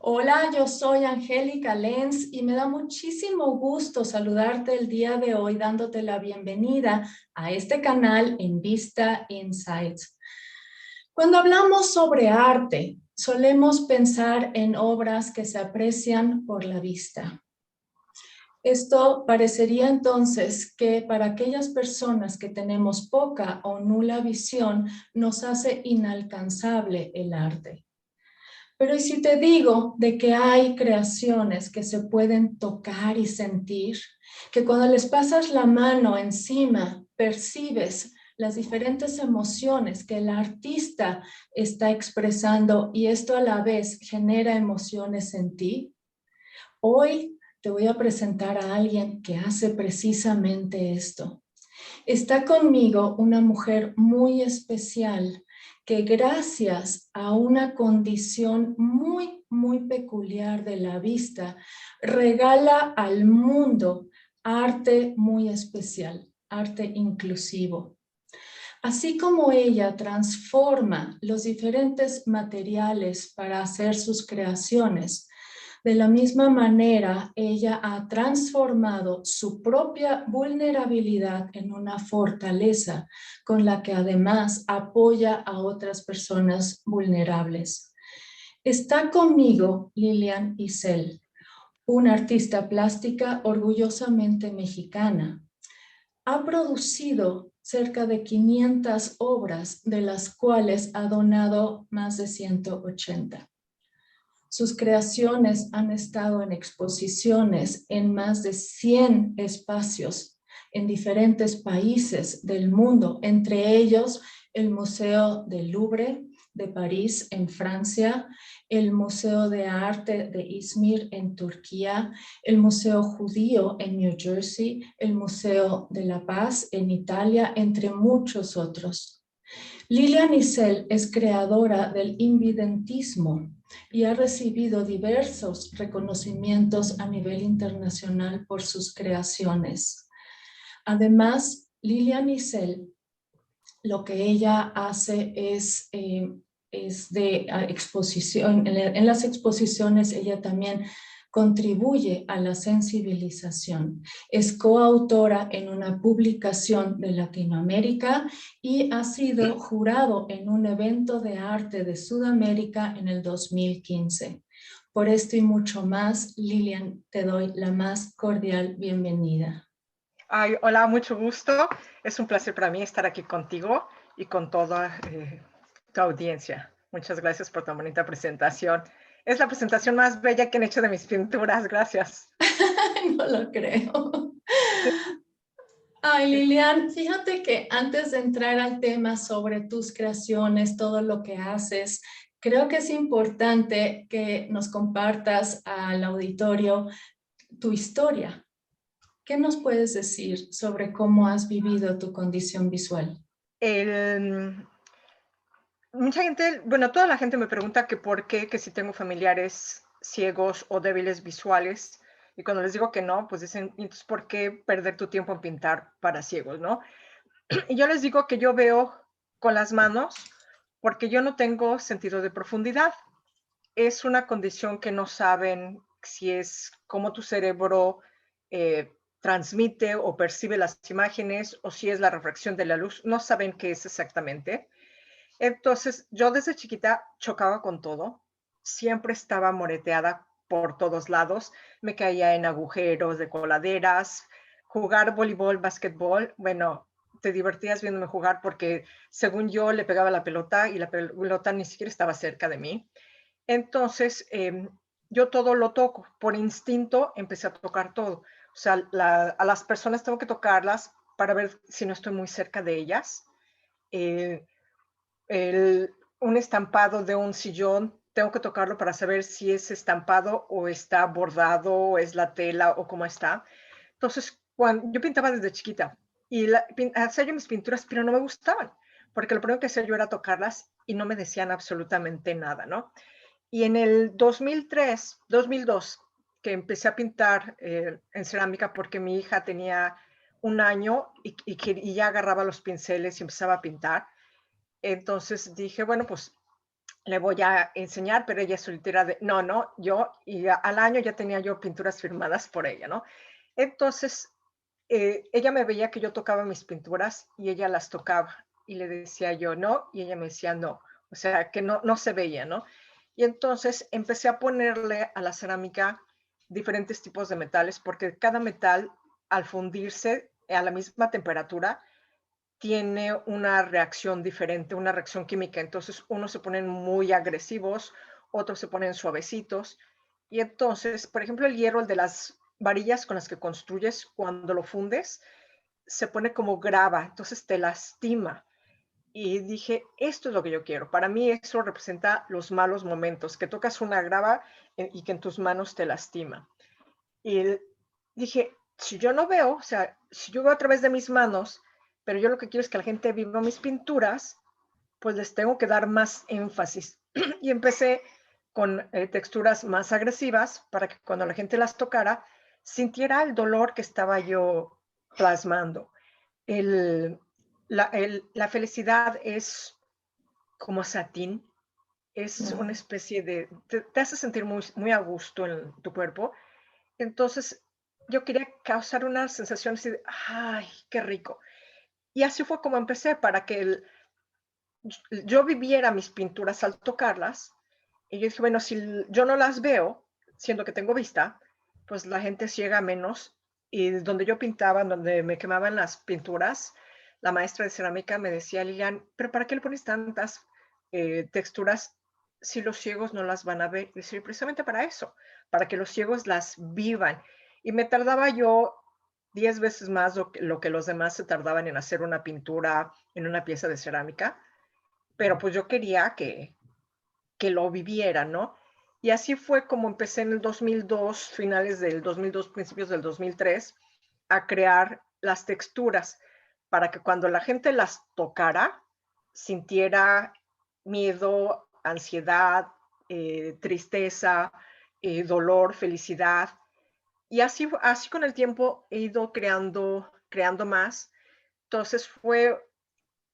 Hola, yo soy Angélica Lenz y me da muchísimo gusto saludarte el día de hoy dándote la bienvenida a este canal en Vista Insights. Cuando hablamos sobre arte, solemos pensar en obras que se aprecian por la vista. Esto parecería entonces que para aquellas personas que tenemos poca o nula visión nos hace inalcanzable el arte. Pero ¿y si te digo de que hay creaciones que se pueden tocar y sentir? Que cuando les pasas la mano encima, percibes las diferentes emociones que el artista está expresando y esto a la vez genera emociones en ti. Hoy te voy a presentar a alguien que hace precisamente esto. Está conmigo una mujer muy especial que gracias a una condición muy peculiar de la vista, regala al mundo arte muy especial, arte inclusivo. Así como ella transforma los diferentes materiales para hacer sus creaciones, de la misma manera, ella ha transformado su propia vulnerabilidad en una fortaleza con la que además apoya a otras personas vulnerables. Está conmigo Lilian Isel, una artista plástica orgullosamente mexicana. Ha producido cerca de 500 obras, de las cuales ha donado más de 180. Sus creaciones han estado en exposiciones en más de 100 espacios en diferentes países del mundo, entre ellos el Museo del Louvre de París en Francia, el Museo de Arte de Izmir en Turquía, el Museo Judío en New Jersey, el Museo de la Paz en Italia, entre muchos otros. Lilian Isel es creadora del invidentismo y ha recibido diversos reconocimientos a nivel internacional por sus creaciones. Además, Lilian Isel, lo que ella hace es de exposición. En las exposiciones ella también contribuye a la sensibilización. Es coautora en una publicación de Latinoamérica y ha sido jurado en un evento de arte de Sudamérica en el 2015. Por esto y mucho más, Lilian, te doy la más cordial bienvenida. Ay, hola, mucho gusto. Es un placer para mí estar aquí contigo y con toda tu audiencia. Muchas gracias por tu bonita presentación. Es la presentación más bella que han hecho de mis pinturas. Gracias. No lo creo. Sí, Ay, Lilian, fíjate que antes de entrar al tema sobre tus creaciones, todo lo que haces, creo que es importante que nos compartas al auditorio tu historia. ¿Qué nos puedes decir sobre cómo has vivido tu condición visual? el, mucha gente, bueno, toda la gente me pregunta que por qué, que si tengo familiares ciegos o débiles visuales. Y cuando les digo que no, pues dicen, entonces, ¿por qué perder tu tiempo en pintar para ciegos, no? Y yo les digo que yo veo con las manos porque yo no tengo sentido de profundidad. Es una condición que no saben si es cómo tu cerebro transmite o percibe las imágenes o si es la refracción de la luz. No saben qué es exactamente. Entonces, yo desde chiquita chocaba con todo. Siempre estaba moreteada por todos lados. Me caía en agujeros de coladeras, jugar voleibol, básquetbol. Bueno, te divertías viéndome jugar porque según yo le pegaba la pelota y la pelota ni siquiera estaba cerca de mí. Entonces, yo todo lo toco. Por instinto empecé a tocar todo. O sea, a las personas tengo que tocarlas para ver si no estoy muy cerca de ellas. Eh, un estampado de un sillón, tengo que tocarlo para saber si es estampado o está bordado o es la tela o cómo está. Entonces, cuando yo pintaba desde chiquita y hacía yo mis pinturas, pero no me gustaban, porque lo primero que hacía yo era tocarlas y no me decían absolutamente nada, ¿no? Y en el 2003, 2002, que empecé a pintar en cerámica porque mi hija tenía un año y ya agarraba los pinceles y empezaba a pintar. Entonces dije, bueno, pues le voy a enseñar, pero ella soltera de, no, no, yo, y al año ya tenía yo pinturas firmadas por ella, ¿no? Entonces, ella me veía que yo tocaba mis pinturas y ella las tocaba y le decía yo no y ella me decía no, o sea que no, no se veía, ¿no? Y entonces empecé a ponerle a la cerámica diferentes tipos de metales porque cada metal al fundirse a la misma temperatura tiene una reacción diferente, una reacción química. Entonces, unos se ponen muy agresivos, otros se ponen suavecitos. Y entonces, por ejemplo, el hierro, el de las varillas con las que construyes, cuando lo fundes, se pone como grava, entonces te lastima. Y dije, esto es lo que yo quiero. Para mí eso representa los malos momentos, que tocas una grava y que en tus manos te lastima. Y dije, si yo no veo, o sea, si yo veo a través de mis manos, pero yo lo que quiero es que la gente viva mis pinturas, pues les tengo que dar más énfasis. Y empecé con texturas más agresivas para que cuando la gente las tocara, sintiera el dolor que estaba yo plasmando. El, la felicidad es como satín, es una Claro. especie de, te hace sentir muy, muy a gusto en tu cuerpo. Entonces, yo quería causar una sensación así de, ay, qué rico. Y así fue como empecé, para que yo viviera mis pinturas al tocarlas. Y yo dije, bueno, si yo no las veo, siendo que tengo vista, pues la gente ciega menos. Y donde yo pintaba, donde me quemaban las pinturas, la maestra de cerámica me decía, Lilian, pero ¿para qué le pones tantas texturas si los ciegos no las van a ver? Y decía, precisamente para eso, para que los ciegos las vivan. Y me tardaba yo 10 veces más lo que los demás se tardaban en hacer una pintura en una pieza de cerámica, pero pues yo quería que lo viviera, ¿no? Y así fue como empecé en el 2002, finales del 2002, principios del 2003, a crear las texturas para que cuando la gente las tocara, sintiera miedo, ansiedad, tristeza, dolor, felicidad. Y así con el tiempo he ido creando más. Entonces fue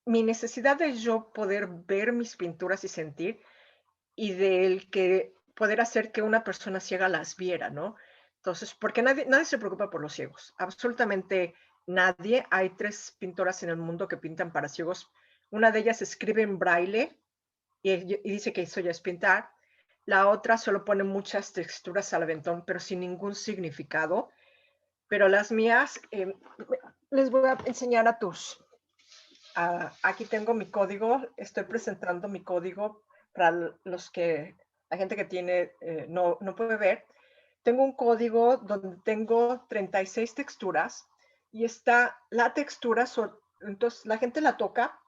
mi necesidad de yo poder ver mis pinturas y sentir, y del que poder hacer que una persona ciega las viera, ¿no? Entonces, porque nadie se preocupa por los ciegos, absolutamente nadie. Hay 3 pintoras en el mundo que pintan para ciegos. Una de ellas escribe en braille y dice que eso ya es pintar. La otra solo pone muchas texturas al aventón, pero sin ningún significado. Pero las mías, les voy a enseñar a tus, aquí tengo mi código, estoy presentando mi código para los que, la gente que tiene, no puede ver. Tengo un código donde tengo 36 texturas y está la textura, entonces la gente la toca,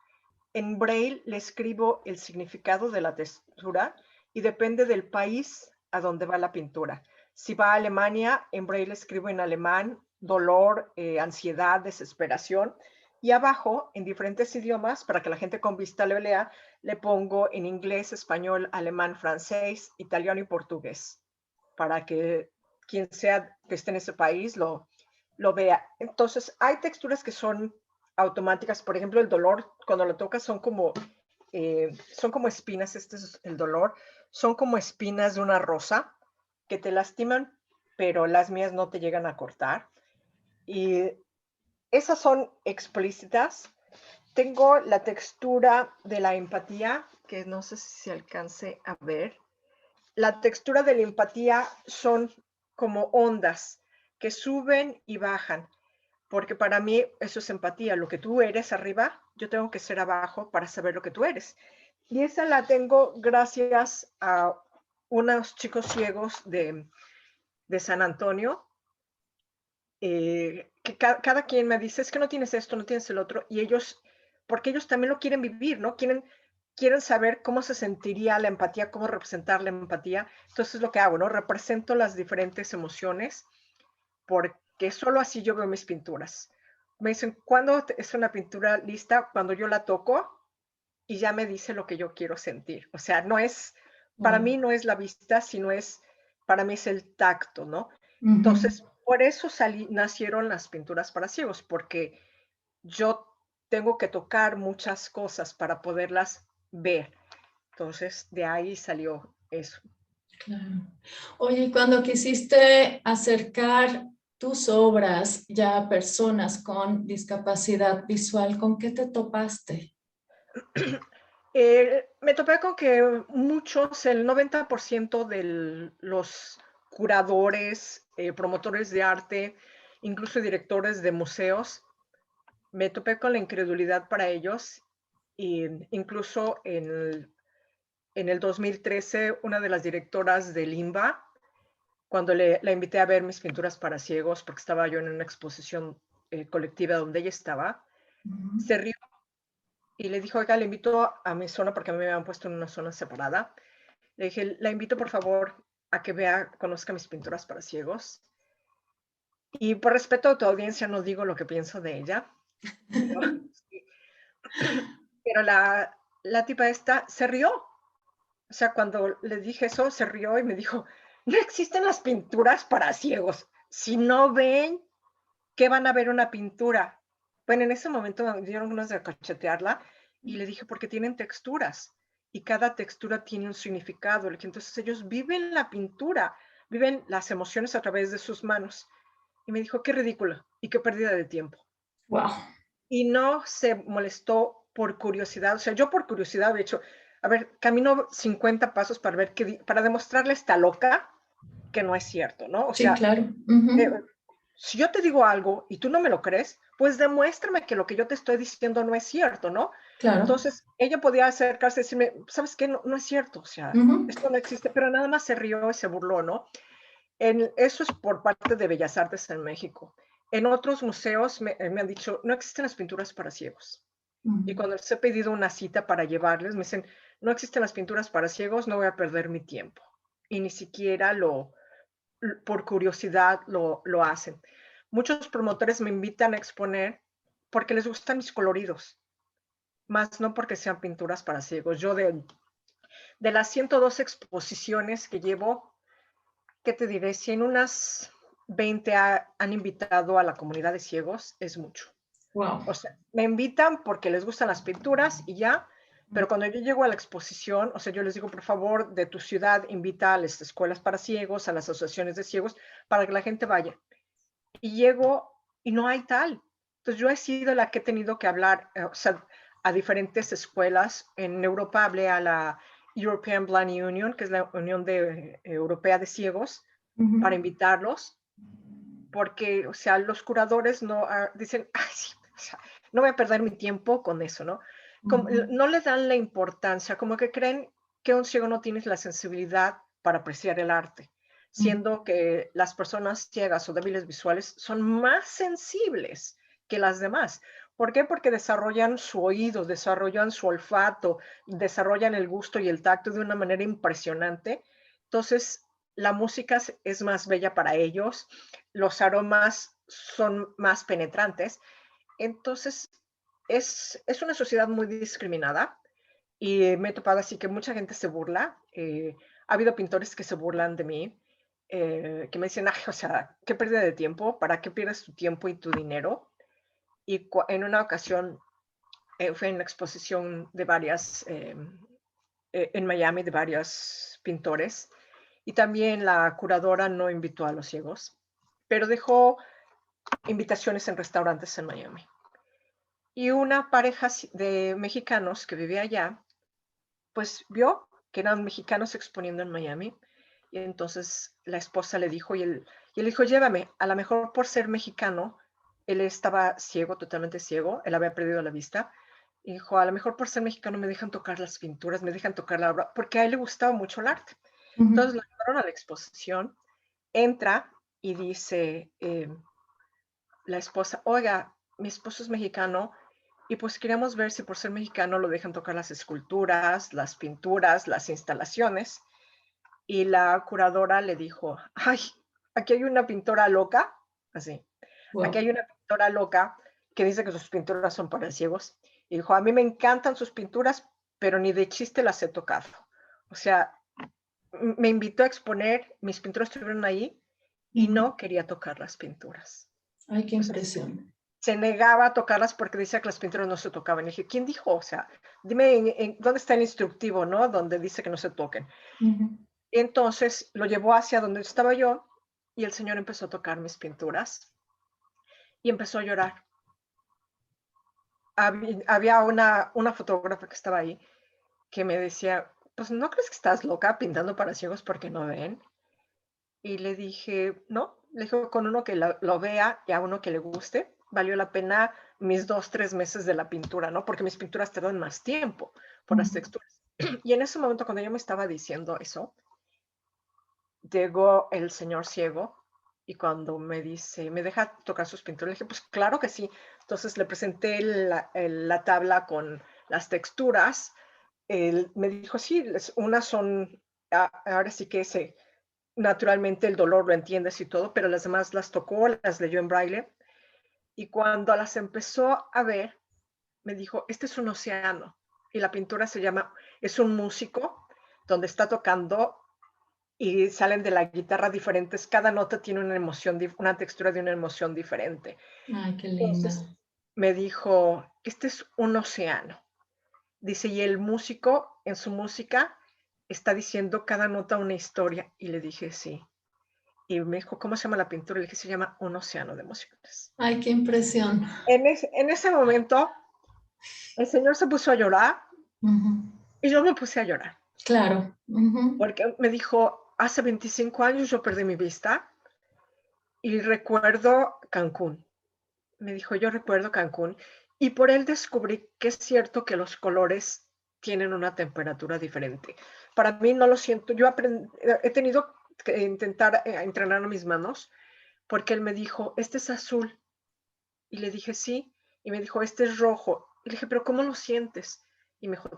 en braille le escribo el significado de la textura y depende del país a donde va la pintura. Si va a Alemania, en braille escribo en alemán, dolor, ansiedad, desesperación. Y abajo, en diferentes idiomas, para que la gente con vista lo lea, le pongo en inglés, español, alemán, francés, italiano y portugués, para que quien sea que esté en ese país lo vea. Entonces, hay texturas que son automáticas. Por ejemplo, el dolor, cuando lo tocas, son como espinas. Este es el dolor. Son como espinas de una rosa que te lastiman, pero las mías no te llegan a cortar. Y esas son explícitas. Tengo la textura de la empatía, que no sé si se alcance a ver. La textura de la empatía son como ondas que suben y bajan, porque para mí eso es empatía. Lo que tú eres arriba, yo tengo que ser abajo para saber lo que tú eres. Y esa la tengo gracias a unos chicos ciegos de San Antonio, que cada quien me dice, es que no tienes esto, no tienes el otro, y ellos, porque ellos también lo quieren vivir, ¿no? Quieren saber cómo se sentiría la empatía, cómo representar la empatía. Entonces es lo que hago, ¿no? Represento las diferentes emociones, porque solo así yo veo mis pinturas. Me dicen, ¿cuándo es una pintura lista? Cuando yo la toco y ya me dice lo que yo quiero sentir. O sea, no es, para Wow. mí no es la vista, sino para mí es el tacto, ¿no? Ujú. Entonces, por eso nacieron las pinturas para ciegos, porque yo tengo que tocar muchas cosas para poderlas ver. Entonces, de ahí salió eso. Claro. Oye, y cuando quisiste acercar tus obras ya a personas con discapacidad visual, ¿con qué te topaste? Me topé con que muchos, el 90% de los curadores, promotores de arte, incluso directores de museos, me topé con la incredulidad para ellos. Y incluso en el 2013, una de las directoras de Limba, cuando la invité a ver mis pinturas para ciegos, porque estaba yo en una exposición colectiva donde ella estaba, Ujú. se rió y le dijo, oiga, le invito a mi zona, porque a mí me habían puesto en una zona separada. Le dije, la invito por favor a que vea, conozca mis pinturas para ciegos. Y por respeto a tu audiencia no digo lo que pienso de ella, pero, pero la tipa esta se rió. O sea, cuando le dije eso, se rió y me dijo, no existen las pinturas para ciegos. Si no ven, ¿qué van a ver una pintura? Bueno, en ese momento me dieron unos de cachetearla y le dije, porque tienen texturas y cada textura tiene un significado. Le dije, entonces ellos viven la pintura, viven las emociones a través de sus manos. Y me dijo, qué ridículo y qué pérdida de tiempo. Wow. Y no se molestó por curiosidad. O sea, yo por curiosidad había hecho, a ver, camino 50 pasos para ver qué, para demostrarle a esta loca que no es cierto, ¿no? O Sí, sea, claro. eh, Ujú. si yo te digo algo y tú no me lo crees, pues demuéstrame que lo que yo te estoy diciendo no es cierto, ¿no? Claro. Entonces, ella podía acercarse y decirme, ¿sabes qué? No, no es cierto, o sea, Ujú. esto no existe, pero nada más se rió y se burló, ¿no? Eso es por parte de Bellas Artes en México. En otros museos me han dicho, no existen las pinturas para ciegos. Y Ujú. cuando les he pedido una cita para llevarles, me dicen, no existen las pinturas para ciegos, no voy a perder mi tiempo. Y ni siquiera por curiosidad lo hacen. Muchos promotores me invitan a exponer porque les gustan mis coloridos, más no porque sean pinturas para ciegos. Yo de las 102 exposiciones que llevo, ¿qué te diré? Si en unas 20 han invitado a la comunidad de ciegos, es mucho. Wow. O sea, me invitan porque les gustan las pinturas y ya, pero cuando yo llego a la exposición, o sea, yo les digo, por favor, de tu ciudad, invita a las escuelas para ciegos, a las asociaciones de ciegos, para que la gente vaya. Y llego y no hay tal. Entonces yo he sido la que he tenido que hablar, o sea, a diferentes escuelas. En Europa hablé a la European Blind Union, que es la Unión Europea de Ciegos, para Ujú. invitarlos, porque, o sea, los curadores no dicen, ay, sí, o sea, no voy a perder mi tiempo con eso, ¿no? Como, Ujú. no le dan la importancia, como que creen que un ciego no tiene la sensibilidad para apreciar el arte, Ujú. siendo que las personas ciegas o débiles visuales son más sensibles que las demás. ¿Por qué? Porque desarrollan su oído, desarrollan su olfato, desarrollan el gusto y el tacto de una manera impresionante. Entonces, la música es más bella para ellos, los aromas son más penetrantes. Entonces, es una sociedad muy discriminada y me he topado así que mucha gente se burla. Ha habido pintores que se burlan de mí, que me dicen, ay, o sea, qué pérdida de tiempo, ¿para qué pierdes tu tiempo y tu dinero? Y en una ocasión fue en la exposición de en Miami, de varios pintores, y también la curadora no invitó a los ciegos, pero dejó invitaciones en restaurantes en Miami. Y una pareja de mexicanos que vivía allá, pues vio que eran mexicanos exponiendo en Miami. Y entonces la esposa le dijo, y él dijo, llévame, a lo mejor por ser mexicano, él estaba ciego, totalmente ciego, él había perdido la vista. Y dijo, a lo mejor por ser mexicano me dejan tocar las pinturas, me dejan tocar la obra, porque a él le gustaba mucho el arte. Entonces Ujú. lo llevaron a la exposición, entra y dice, la esposa, oiga, mi esposo es mexicano y pues queríamos ver si por ser mexicano lo dejan tocar las esculturas, las pinturas, las instalaciones. Y la curadora le dijo, ay, aquí hay una pintora loca, así, aquí Wow. hay una pintora loca que dice que sus pinturas son para ciegos. Y dijo, a mí me encantan sus pinturas, pero ni de chiste las he tocado. O sea, me invitó a exponer, mis pinturas estuvieron ahí y Ujú. no quería tocar las pinturas. Ay, qué O sea, impresión. se negaba a tocarlas porque decía que las pinturas no se tocaban. Y dije, ¿quién dijo? O sea, dime dónde está el instructivo, ¿no? Donde dice que no se toquen. Y entonces lo llevó hacia donde estaba yo y el señor empezó a tocar mis pinturas y empezó a llorar. Había una fotógrafa que estaba ahí que me decía, pues, ¿no crees que estás loca pintando para ciegos porque no ven? Y le dije, no, le dije, con uno que lo vea y a uno que le guste, valió la pena mis 2, 3 meses de la pintura, ¿no? Porque mis pinturas tardan más tiempo por las texturas. Y en ese momento, cuando yo me estaba diciendo eso, llegó el señor ciego y cuando me dice, ¿me deja tocar sus pinturas? Le dije, pues claro que sí. Entonces le presenté la tabla con las texturas. Él me dijo, sí, unas son, ahora sí que naturalmente el dolor lo entiendes y todo, pero las demás las tocó, las leyó en braille. Y cuando las empezó a ver, me dijo, este es un océano. Y la pintura es un músico donde está tocando y salen de la guitarra diferentes. Cada nota tiene una emoción, una textura de una emoción diferente. Ay, qué Entonces linda. me dijo, este es un océano. Dice, y el músico en su música está diciendo cada nota una historia. Y le dije, sí. Y me dijo, ¿cómo se llama la pintura? Y le dije, se llama Un océano de emociones. Ay, qué impresión. En ese momento, el señor se puso a llorar y yo me puse a llorar. Claro. Porque me dijo, hace 25 años yo perdí mi vista y recuerdo Cancún. Me dijo, yo recuerdo Cancún. Y por él descubrí que es cierto que los colores tienen una temperatura diferente. Para mí no lo siento. He tenido que intentar entrenar a mis manos porque él me dijo, este es azul. Y le dije, sí. Y me dijo, este es rojo. Y le dije, pero ¿cómo lo sientes? Y me dijo,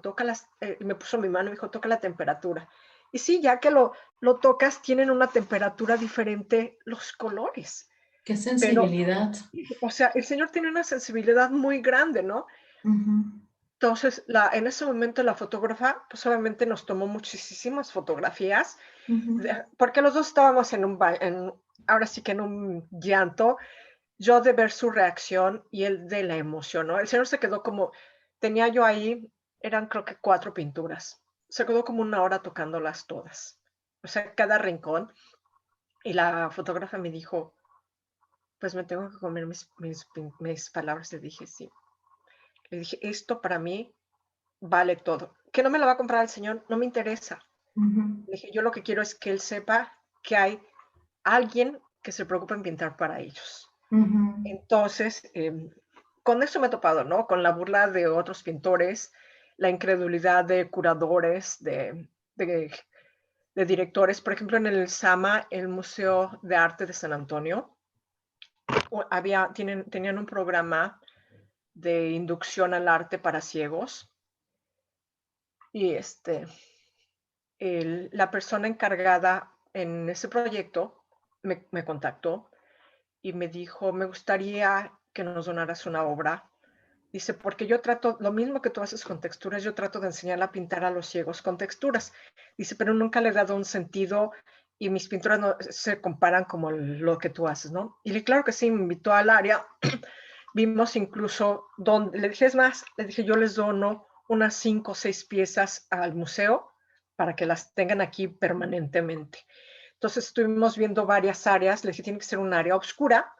y me puso mi mano y me dijo, toca la temperatura. Y sí, ya que lo tocas, tienen una temperatura diferente los colores. Qué Pero, sensibilidad. o sea, el señor tiene una sensibilidad muy grande, ¿no? Entonces, en ese momento la fotógrafa, pues obviamente nos tomó muchísimas fotografías, porque los dos estábamos ahora sí que en un llanto, yo de ver su reacción y él de la emoción, ¿no? El señor se quedó tenía yo ahí, eran creo que 4 pinturas, se quedó como 1 hora tocándolas todas, o sea, cada rincón, y la fotógrafa me dijo, pues me tengo que comer mis palabras, le dije, sí. Le dije, esto para mí vale todo. Que no me lo va a comprar el señor, no me interesa. Le dije, yo lo que quiero es que él sepa que hay alguien que se preocupa en pintar para ellos. Entonces, con eso me he topado, ¿no? Con la burla de otros pintores, la incredulidad de curadores, de directores. Por ejemplo, en el SAMA, el Museo de Arte de San Antonio, tenían un programa de inducción al arte para ciegos y la persona encargada en ese proyecto me contactó y me dijo, me gustaría que nos donaras una obra. Dice, porque yo trato, lo mismo que tú haces con texturas, yo trato de enseñar a pintar a los ciegos con texturas. Dice, pero nunca le he dado un sentido y mis pinturas no se comparan como lo que tú haces, ¿no? Y le claro que sí, me invitó al área. Vimos incluso donde, le dije, es más, le dije, yo les dono unas 5 o 6 piezas al museo para que las tengan aquí permanentemente. Entonces estuvimos viendo varias áreas, le dije, tiene que ser un área oscura,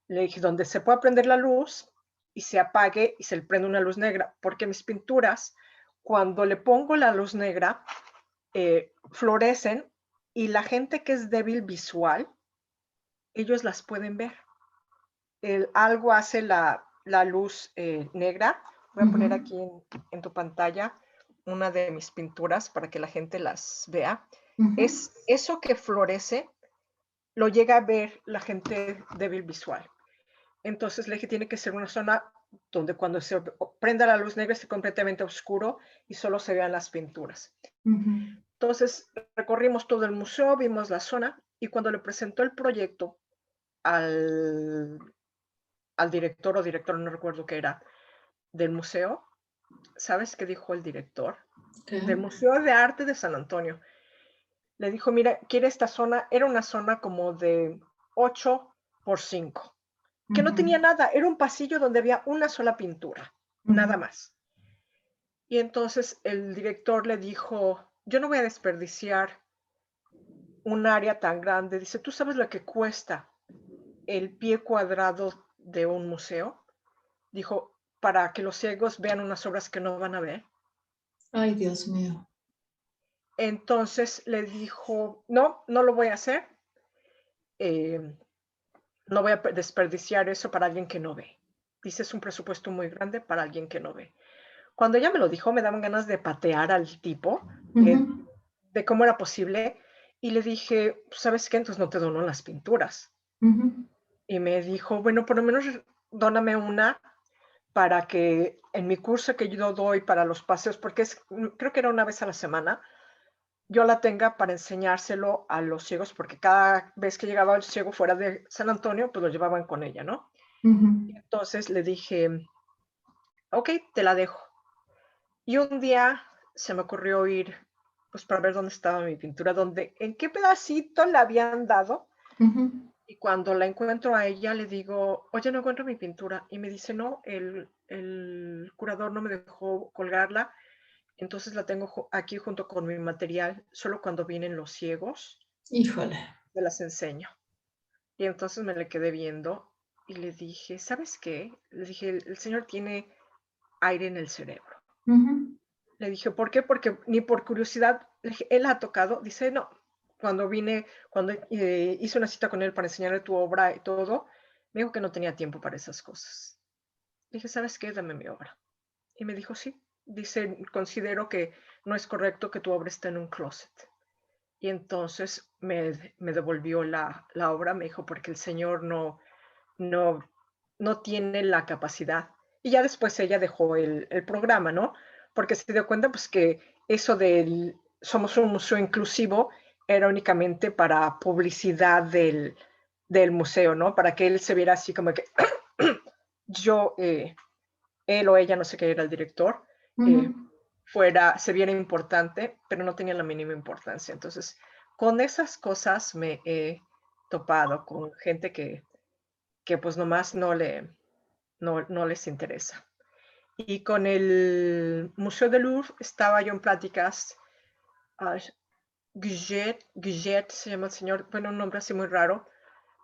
le dije, donde se pueda prender la luz y se apague y se le prende una luz negra, porque mis pinturas, cuando le pongo la luz negra, florecen y la gente que es débil visual, ellos las pueden ver. Algo hace la luz negra. Voy a poner aquí en tu pantalla una de mis pinturas para que la gente las vea. Es eso que florece, lo llega a ver la gente débil visual. Entonces le dije, tiene que ser una zona donde cuando se prenda la luz negra esté completamente oscuro y solo se vean las pinturas. Entonces recorrimos todo el museo, vimos la zona y cuando le presentó el proyecto al director o director, no recuerdo qué era, del museo, ¿sabes qué dijo el director? ¿Qué? Del Museo de Arte de San Antonio. Le dijo, mira, quiere esta zona, era una zona como de 8 por 5. que no tenía nada. Era un pasillo donde había una sola pintura, nada más. Y entonces el director le dijo, yo no voy a desperdiciar un área tan grande. Dice, ¿tú sabes lo que cuesta el pie cuadrado de un museo? Dijo, para que los ciegos vean unas obras que no van a ver. Ay, Dios mío. Entonces le dijo, no, no lo voy a hacer. No voy a desperdiciar eso para alguien que no ve. Dice, es un presupuesto muy grande para alguien que no ve. Cuando ella me lo dijo, me daban ganas de patear al tipo, de cómo era posible. Y le dije, ¿sabes qué? Entonces no te dono las pinturas. Y me dijo, bueno, por lo menos dóname una para que en mi curso que yo doy para los paseos, porque creo que era una vez a la semana, yo la tenga para enseñárselo a los ciegos, porque cada vez que llegaba el ciego fuera de San Antonio, pues lo llevaban con ella, ¿no? Y entonces le dije, ok, te la dejo. Y un día se me ocurrió ir, pues para ver dónde estaba mi pintura, en qué pedacito la habían dado. Y cuando la encuentro a ella, le digo, oye, no encuentro mi pintura. Y me dice, no, el curador no me dejó colgarla. Entonces la tengo aquí junto con mi material. Solo cuando vienen los ciegos, Híjole. me las enseño. Y entonces me le quedé viendo y le dije, ¿sabes qué? Le dije, el señor tiene aire en el cerebro. Le dije, ¿por qué? Porque ni por curiosidad, le dije, él ha tocado. Dice, no, cuando hice una cita con él para enseñarle tu obra y todo, me dijo que no tenía tiempo para esas cosas. Le dije, ¿sabes qué? Dame mi obra. Y me dijo, sí. Dice, considero que no es correcto que tu obra esté en un closet. Y entonces me devolvió la obra, me dijo, porque el señor no tiene la capacidad. Y ya después ella dejó el programa, ¿no? Porque se dio cuenta, pues, que eso del somos un museo inclusivo era únicamente para publicidad del museo, ¿no? Para que él se viera así como que yo, él o ella, no sé qué era el director, se viera importante, pero no tenía la mínima importancia. Entonces, con esas cosas me he topado con gente que pues nomás no les interesa. Y con el Museo del Louvre estaba yo en pláticas. Guget se llama el señor, bueno, un nombre así muy raro,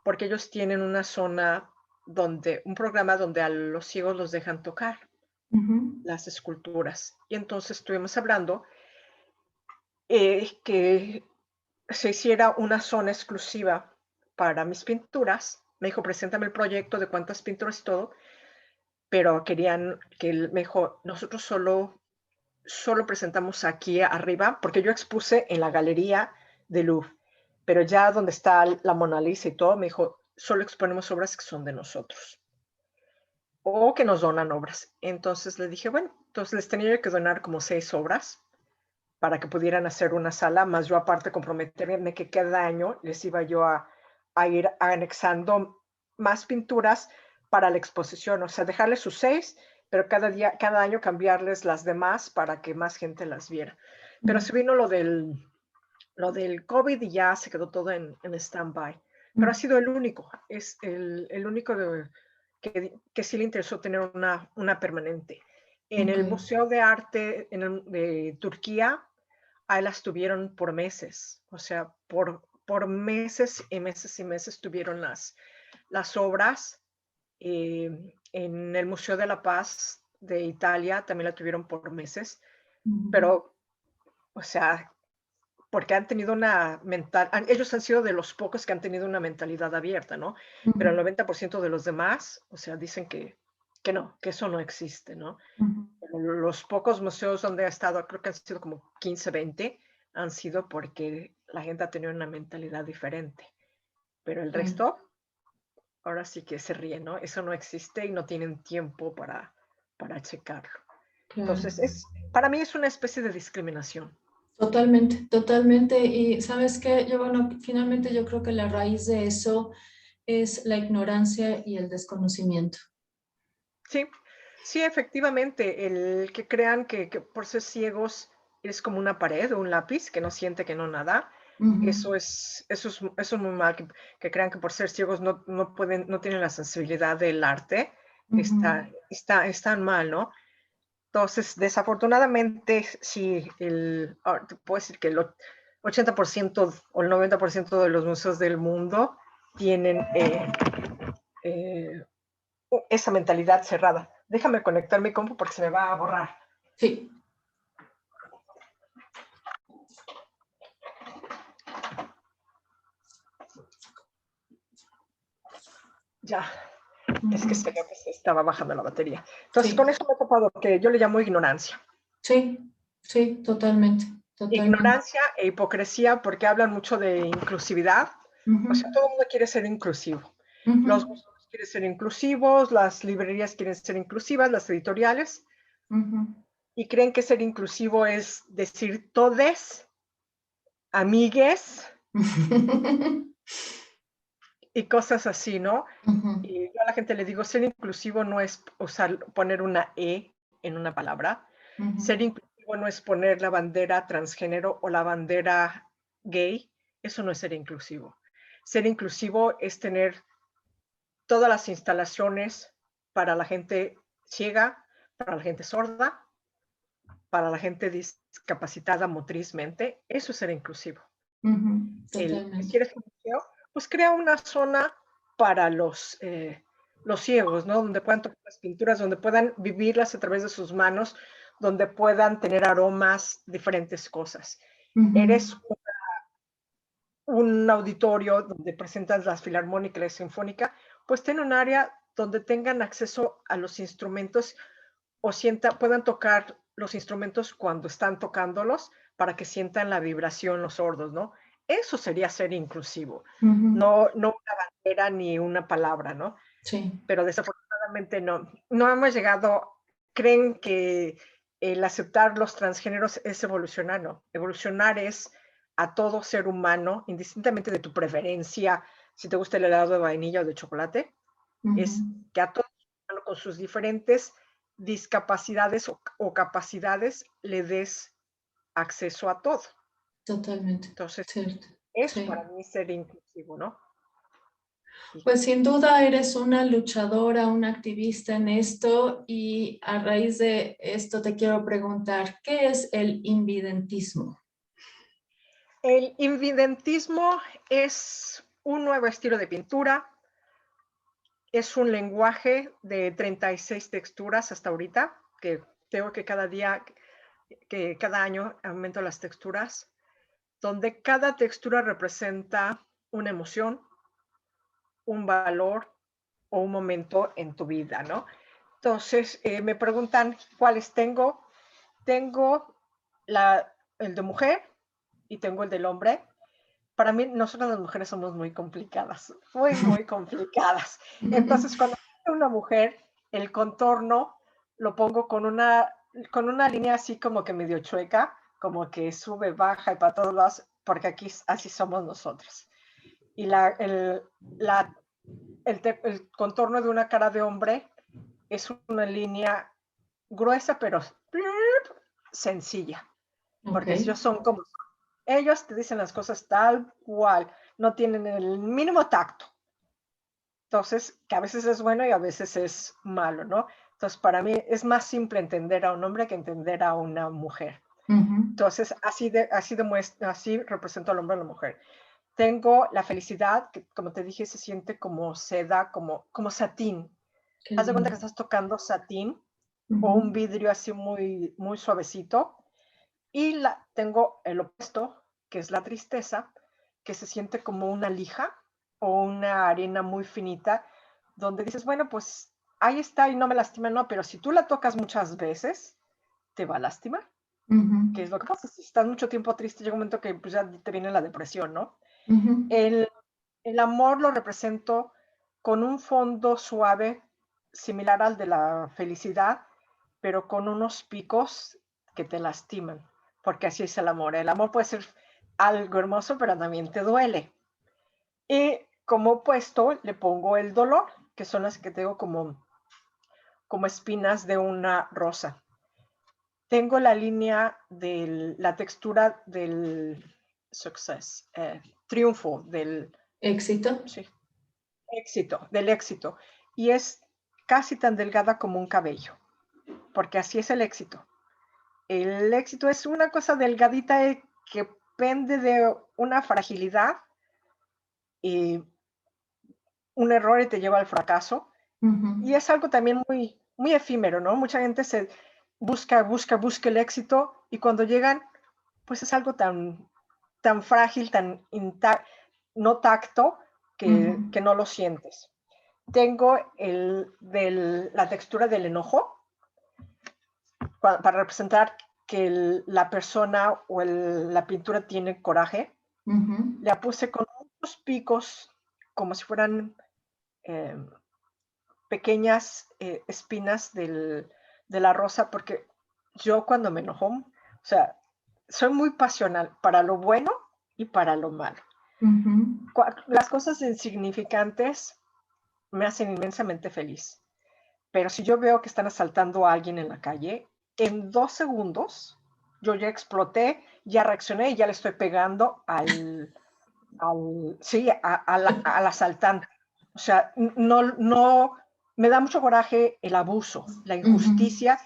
porque ellos tienen una zona un programa donde a los ciegos los dejan tocar las esculturas. Y entonces estuvimos hablando que se hiciera una zona exclusiva para mis pinturas. Me dijo, preséntame el proyecto de cuántas pinturas y todo, pero querían que él me dijo, nosotros solo presentamos aquí arriba, porque yo expuse en la galería de Louvre, pero ya donde está la Mona Lisa y todo, me dijo, solo exponemos obras que son de nosotros o que nos donan obras. Entonces le dije, bueno, entonces les tenía que donar como 6 obras para que pudieran hacer una sala, más yo aparte comprometerme que cada año les iba yo a ir anexando más pinturas para la exposición, o sea, dejarles sus 6, pero cada año cambiarles las demás para que más gente las viera. Pero se vino lo del COVID y ya se quedó todo en stand-by. Pero ha sido el único, es el único que sí le interesó tener una permanente. En el Museo de Arte de Turquía, ahí las tuvieron por meses, o sea, por meses y meses y meses tuvieron las obras. En el Museo de la Paz de Italia también la tuvieron por meses, pero, o sea, porque han tenido ellos han sido de los pocos que han tenido una mentalidad abierta, ¿no? Pero el 90% de los demás, o sea, dicen que no, que eso no existe, ¿no? Los pocos museos donde ha estado, creo que han sido como 15, 20, han sido porque la gente ha tenido una mentalidad diferente. Pero el resto, ahora sí que se ríe, ¿no? Eso no existe y no tienen tiempo para checarlo. Claro. Entonces, para mí es una especie de discriminación. Totalmente, totalmente. Y sabes qué, bueno, finalmente yo creo que la raíz de eso es la ignorancia y el desconocimiento. Sí, sí, efectivamente, el que crean que por ser ciegos eres como una pared o un lápiz que no siente, que no nada, Eso es muy mal, que crean que por ser ciegos no pueden, no tienen la sensibilidad del arte. Están mal, ¿no? Entonces, desafortunadamente, sí, te puedo decir que el 80% o el 90% de los museos del mundo tienen esa mentalidad cerrada. Déjame conectar mi compu porque se me va a borrar. Sí. Ya, es que se ve que se estaba bajando la batería. Entonces, con eso me he topado que yo le llamo ignorancia. Sí, sí, totalmente. Ignorancia e hipocresía porque hablan mucho de inclusividad. O sea, todo el mundo quiere ser inclusivo. Los museos quieren ser inclusivos, las librerías quieren ser inclusivas, las editoriales. Y creen que ser inclusivo es decir todes, amigues y cosas así, ¿no? Y yo a la gente le digo, ser inclusivo no es poner una E en una palabra. Ser inclusivo no es poner la bandera transgénero o la bandera gay. Eso no es ser inclusivo. Ser inclusivo es tener todas las instalaciones para la gente ciega, para la gente sorda, para la gente discapacitada motrizmente. Eso es ser inclusivo. Si quieres un museo, pues crea una zona para los ciegos, ¿no? Donde puedan tocar las pinturas, donde puedan vivirlas a través de sus manos, donde puedan tener aromas, diferentes cosas. Eres un auditorio donde presentas la filarmónica y la sinfónica, pues ten un área donde tengan acceso a los instrumentos o puedan tocar los instrumentos cuando están tocándolos para que sientan la vibración los sordos, ¿no? Eso sería ser inclusivo, no una bandera ni una palabra, ¿no? Sí. Pero desafortunadamente no hemos llegado, creen que el aceptar los transgéneros es evolucionar, ¿no? Evolucionar es a todo ser humano, indistintamente de tu preferencia, si te gusta el helado de vainilla o de chocolate, es que a todo ser humano con sus diferentes discapacidades o capacidades le des acceso a todo. Totalmente. Entonces, Cierto. eso Sí. para mí es ser inclusivo, ¿no? Pues sin duda eres una luchadora, una activista en esto y a raíz de esto te quiero preguntar, ¿qué es el invidentismo? El invidentismo es un nuevo estilo de pintura, es un lenguaje de 36 texturas hasta ahorita, que tengo que cada año aumento las texturas, donde cada textura representa una emoción, un valor o un momento en tu vida, ¿no? Entonces, me preguntan cuáles tengo. Tengo el de mujer y tengo el del hombre. Para mí, nosotras las mujeres somos muy complicadas, muy complicadas. Entonces, cuando una mujer, el contorno lo pongo con una línea así como que medio chueca, como que sube, baja y para todos lados, porque aquí así somos nosotros. Y el contorno de una cara de hombre es una línea gruesa, pero sencilla, porque ellos son como ellos te dicen las cosas tal cual, no tienen el mínimo tacto. Entonces, que a veces es bueno y a veces es malo, ¿no? Entonces, para mí es más simple entender a un hombre que entender a una mujer. Entonces, así represento al hombre y a la mujer. Tengo la felicidad, que como te dije, se siente como seda, como satín. Haz de cuenta que estás tocando satín o un vidrio así muy, muy suavecito. Y tengo el opuesto, que es la tristeza, que se siente como una lija o una arena muy finita, donde dices, bueno, pues ahí está y no me lastima, no, pero si tú la tocas muchas veces, te va a lastimar. ¿Qué es lo que pasa? Si estás mucho tiempo triste, llega un momento que pues, ya te viene la depresión, ¿no? El amor lo represento con un fondo suave, similar al de la felicidad, pero con unos picos que te lastiman, porque así es el amor. El amor puede ser algo hermoso, pero también te duele. Y como opuesto le pongo el dolor, que son las que tengo como espinas de una rosa. Tengo la línea de la textura del success, triunfo del Éxito. sí, éxito, del éxito. Y es casi tan delgada como un cabello, porque así es el éxito. El éxito es una cosa delgadita que pende de una fragilidad y un error y te lleva al fracaso. Y es algo también muy, muy efímero, ¿no? Mucha gente se busca el éxito y cuando llegan, pues es algo tan, tan frágil, tan no tacto, que no lo sientes. Tengo la textura del enojo para representar que la persona o la pintura tiene coraje. La puse con muchos picos, como si fueran pequeñas espinas de la rosa, porque yo cuando me enojo, o sea, soy muy pasional para lo bueno y para lo malo. Las cosas insignificantes me hacen inmensamente feliz, pero si yo veo que están asaltando a alguien en la calle, en 2 segundos yo ya exploté, ya reaccioné y ya le estoy pegando al asaltante. O sea, no, me da mucho coraje el abuso, la injusticia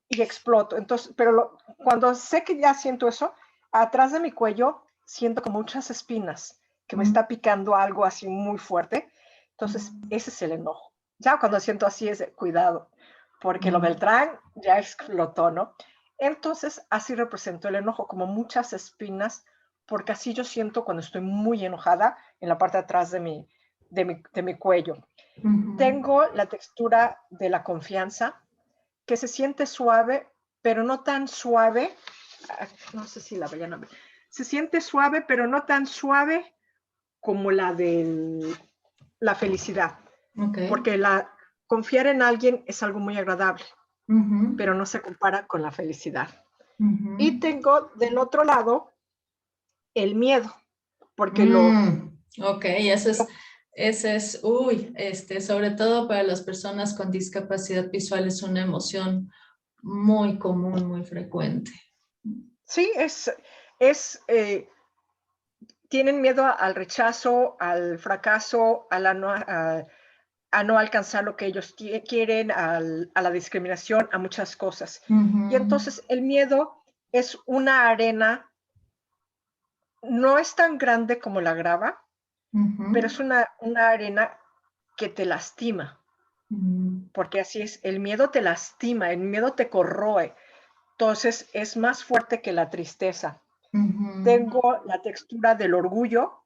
y exploto. Entonces, pero cuando sé que ya siento eso, atrás de mi cuello siento como muchas espinas que me está picando algo así muy fuerte. Entonces, ese es el enojo. Ya cuando siento así es de cuidado, porque lo Beltrán ya explotó, ¿no? Entonces, así represento el enojo, como muchas espinas, porque así yo siento cuando estoy muy enojada en la parte de atrás de mi cuello. Tengo la textura de la confianza, que se siente suave, pero no tan suave. No sé si la vayan a ver. Se siente suave, pero no tan suave como la de la felicidad. Porque confiar en alguien es algo muy agradable, pero no se compara con la felicidad. Y tengo del otro lado el miedo, porque Ok, ese es, sobre todo para las personas con discapacidad visual es una emoción muy común, muy frecuente. Sí, tienen miedo al rechazo, al fracaso, a no alcanzar lo que ellos quieren, a la discriminación, a muchas cosas. Y entonces el miedo es una arena, no es tan grande como la grava, pero es una arena que te lastima, porque así es, el miedo te lastima, el miedo te corroe, entonces es más fuerte que la tristeza. Tengo la textura del orgullo,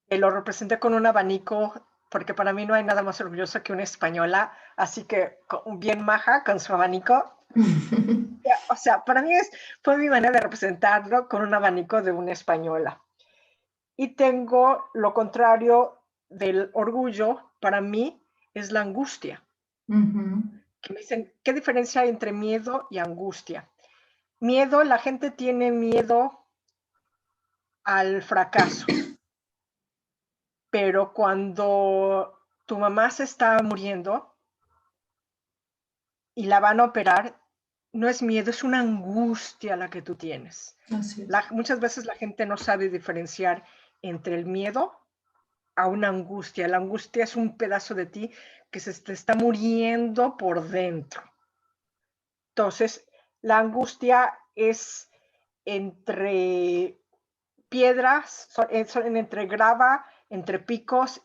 que lo representé con un abanico, porque para mí no hay nada más orgulloso que una española, así que bien maja con su abanico. O sea, para mí fue mi manera de representarlo con un abanico de una española. Y tengo lo contrario del orgullo, para mí es la angustia. Que me dicen, ¿qué diferencia hay entre miedo y angustia? Miedo, la gente tiene miedo al fracaso. Pero cuando tu mamá se está muriendo y la van a operar, no es miedo, es una angustia la que tú tienes. Así es. Muchas veces la gente no sabe diferenciar entre el miedo a una angustia. La angustia es un pedazo de ti que se te está muriendo por dentro. Entonces, la angustia es entre piedras, son entre grava, entre picos,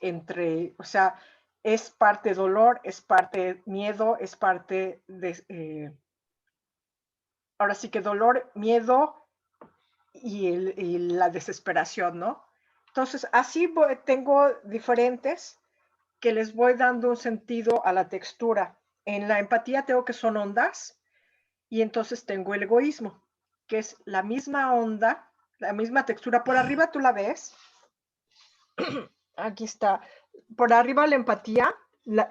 o sea, es parte dolor, es parte miedo, es parte de, ahora sí que dolor, miedo y la desesperación, ¿no? Entonces, así tengo diferentes que les voy dando un sentido a la textura. En la empatía tengo que son ondas y entonces tengo el egoísmo, que es la misma onda, la misma textura. Por arriba tú la ves. Aquí está. Por arriba la empatía, la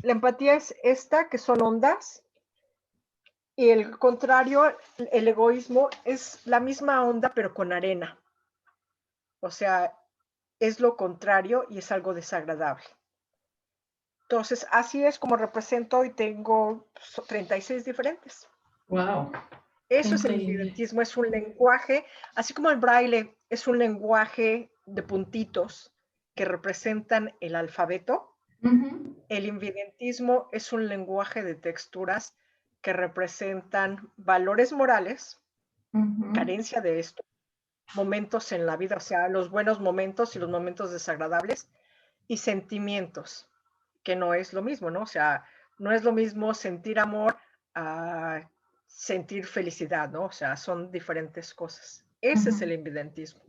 empatía es esta, que son ondas, y el contrario, el egoísmo, es la misma onda, pero con arena. O sea, es lo contrario y es algo desagradable. Entonces, así es como represento y tengo 36 diferentes. Wow. Eso es el Increíble. invidentismo, es un lenguaje, así como el braille es un lenguaje de puntitos que representan el alfabeto. Ujú, El invidentismo es un lenguaje de texturas que representan valores morales, ujú, carencia de esto, momentos en la vida, o sea, los buenos momentos y los momentos desagradables, y sentimientos, que no es lo mismo, ¿no? O sea, no es lo mismo sentir amor a sentir felicidad, ¿no? O sea, son diferentes cosas. Ese es el ujú. invidentismo,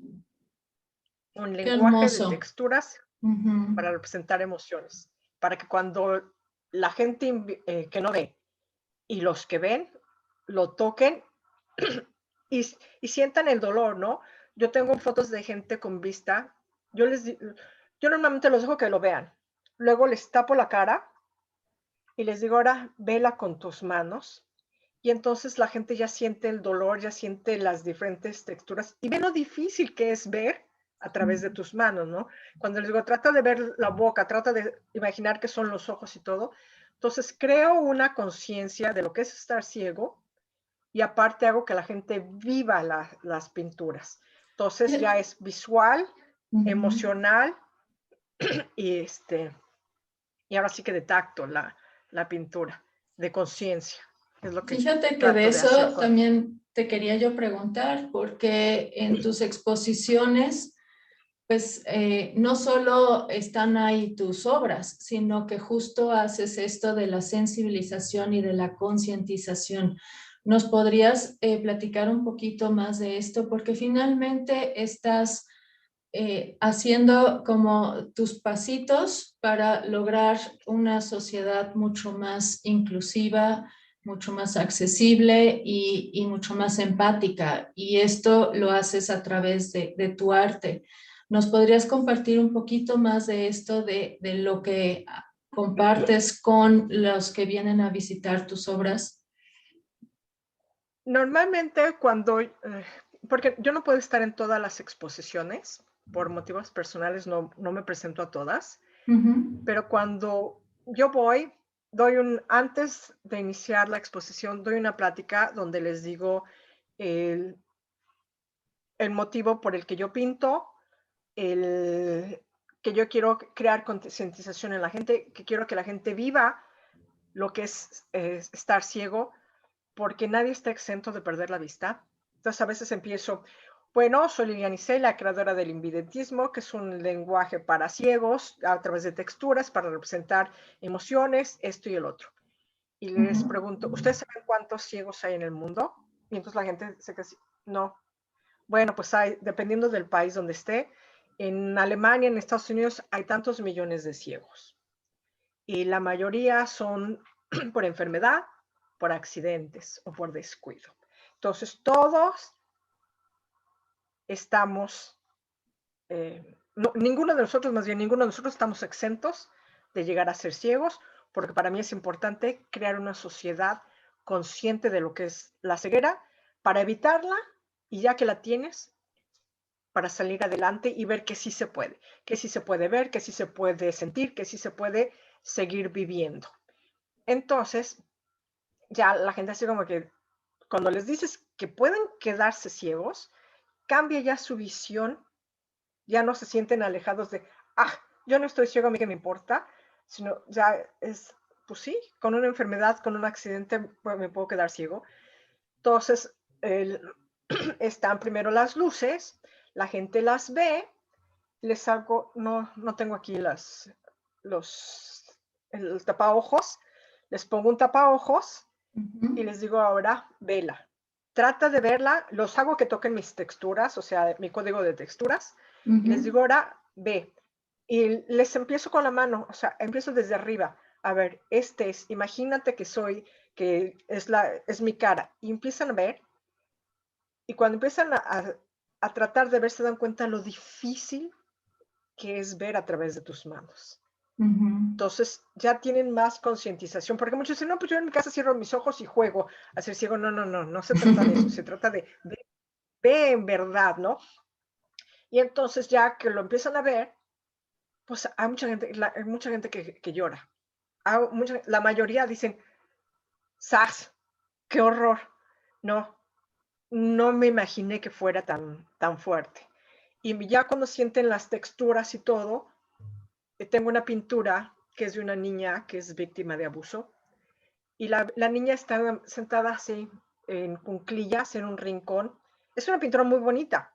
un Qué lenguaje de hermoso. texturas Ujú, para representar emociones, para que cuando la gente que no ve y los que ven lo toquen y, y sientan el dolor, ¿no? Yo tengo fotos de gente con vista, yo les yo normalmente los dejo que lo vean, luego les tapo la cara y les digo, ahora vela con tus manos. Y entonces la gente ya siente el dolor, ya siente las diferentes texturas y ve lo difícil que es ver a través de tus manos, ¿no? Cuando les digo, trata de ver la boca, trata de imaginar que son los ojos y todo. Entonces creo una conciencia de lo que es estar ciego y aparte hago que la gente viva las pinturas. Entonces ya qué- es visual, ujú. emocional y, y ahora sí que de tacto la pintura, de conciencia. Es lo que Fíjate que de trato de hacer eso con... también te quería yo preguntar, porque en tus exposiciones, pues no solo están ahí tus obras, sino que justo haces esto de la sensibilización y de la concientización. ¿Nos podrías platicar un poquito más de esto? Porque finalmente estás haciendo como tus pasitos para lograr una sociedad mucho más inclusiva, mucho más accesible y mucho más empática. Y esto lo haces a través de tu arte. ¿Nos podrías compartir un poquito más de esto, de lo que compartes con los que vienen a visitar tus obras? Normalmente cuando, porque yo no puedo estar en todas las exposiciones, por motivos personales no me presento a todas, Ujú, pero cuando yo voy, antes de iniciar la exposición, doy una plática donde les digo el, el motivo por el que yo pinto, el, que yo quiero crear concientización en la gente, que quiero que la gente viva lo que es estar ciego, porque nadie está exento de perder la vista. Entonces a veces empiezo, bueno, soy Liliana Isey, la creadora del invidentismo, que es un lenguaje para ciegos a través de texturas para representar emociones, esto y el otro. Y les ujú, pregunto, ¿ustedes saben cuántos ciegos hay en el mundo? Y entonces la gente se queda así, no. Bueno, pues hay, dependiendo del país donde esté, en Alemania, en Estados Unidos, hay tantos millones de ciegos. Y la mayoría son por enfermedad, por accidentes o por descuido. Entonces, todos estamos, no, ninguno de nosotros, más bien ninguno de nosotros estamos exentos de llegar a ser ciegos, porque para mí es importante crear una sociedad consciente de lo que es la ceguera para evitarla y ya que la tienes, para salir adelante y ver que sí se puede ver, que sí se puede sentir, que sí se puede seguir viviendo. Entonces, ya la gente así como que cuando les dices que pueden quedarse ciegos, cambia ya su visión, ya no se sienten alejados de, ah, yo no estoy ciego, a mí que me importa, sino ya es, pues sí, con una enfermedad, con un accidente, pues me puedo quedar ciego. Entonces, el, están primero las luces, la gente las ve, les hago, no tengo aquí el tapaojos, les pongo un tapaojos ujú, y les digo ahora, vela. Trata de verla, los hago que toquen mis texturas, o sea, mi código de texturas, y les ujú. digo ahora, ve. Y les empiezo con la mano, o sea, empiezo desde arriba. A ver, imagínate que es mi cara. Y empiezan a ver, y cuando empiezan a tratar de ver, se dan cuenta lo difícil que es ver a través de tus manos. Ujú, Entonces ya tienen más concientización, porque muchos dicen, no, pues yo en mi casa cierro mis ojos y juego a ser ciego. No se trata de eso, se trata de ver en verdad, ¿no? Y entonces ya que lo empiezan a ver, pues hay mucha gente que llora. La mayoría dicen, ¡zas! ¡Qué horror! No. no me imaginé que fuera tan fuerte. Y ya cuando sienten las texturas y todo, tengo una pintura que es de una niña que es víctima de abuso. Y la niña está sentada así, en cuclillas, en un rincón. Es una pintura muy bonita.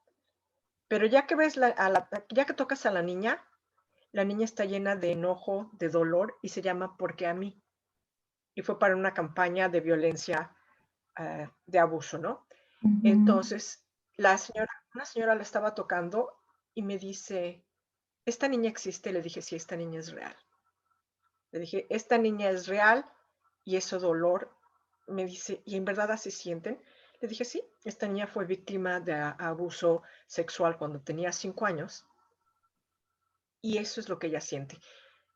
Pero ya que ves ya que tocas a la niña está llena de enojo, de dolor, y se llama ¿Por qué a mí? Y fue para una campaña de violencia, de abuso, ¿no? Ujú. Entonces, una señora la estaba tocando y me dice, ¿esta niña existe? Le dije, sí, esta niña es real. Le dije, esta niña es real y eso dolor. Me dice, ¿y en verdad así sienten? Le dije, sí, esta niña fue víctima de abuso sexual cuando tenía 5 años y eso es lo que ella siente.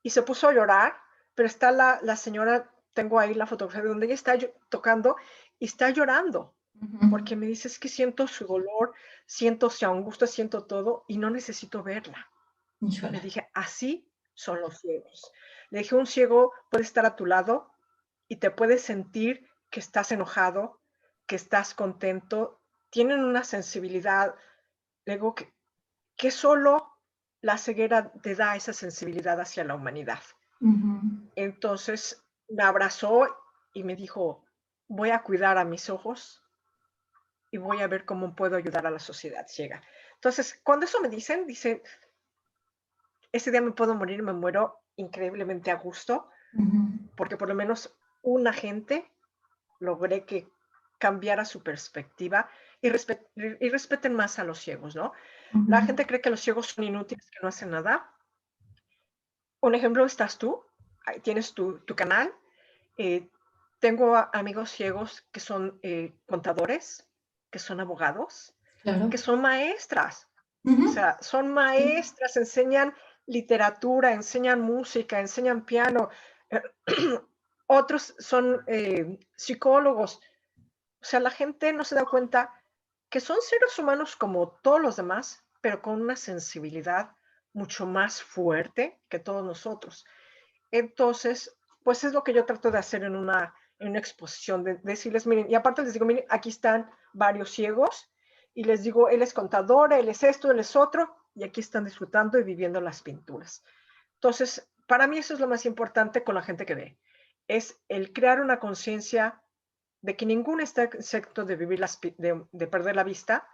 Y se puso a llorar, pero está la señora, tengo ahí la fotografía de donde ella está tocando y está llorando, Ujú. porque me dice, es que siento su dolor, siento su angustia, siento todo y no necesito verla. Le Híjole. dije, así son los ciegos. Le dije, un ciego puede estar a tu lado y te puede sentir que estás enojado, que estás contento, tienen una sensibilidad, le digo que solo la ceguera te da esa sensibilidad hacia la humanidad. Ujú. Entonces me abrazó y me dijo, voy a cuidar a mis ojos y voy a ver cómo puedo ayudar a la sociedad ciega. Entonces, cuando eso me dicen, ese día me puedo morir, me muero increíblemente a gusto, Ujú. porque por lo menos una gente logré que cambiara su perspectiva y respeten más a los ciegos, ¿no? La Ujú. gente cree que los ciegos son inútiles, que no hacen nada. Un ejemplo estás tú, tienes tu canal. Eh, tengo amigos ciegos que son contadores, que son abogados, que Claro. son maestras. O Ujú. sea, son Sí. maestras, enseñan literatura, enseñan música, enseñan piano. eh, Otros son psicólogos. O sea, la gente no se da cuenta que son seres humanos como todos los demás, pero con una sensibilidad mucho más fuerte que todos nosotros. Entonces, pues es lo que yo trato de hacer en una exposición, de decirles, miren, y aparte les digo, miren, aquí están varios ciegos, y les digo, él es contador, él es esto, él es otro, y aquí están disfrutando y viviendo las pinturas. Entonces, para mí eso es lo más importante con la gente que ve, es el crear una conciencia de que ninguno está excepto de vivir de perder la vista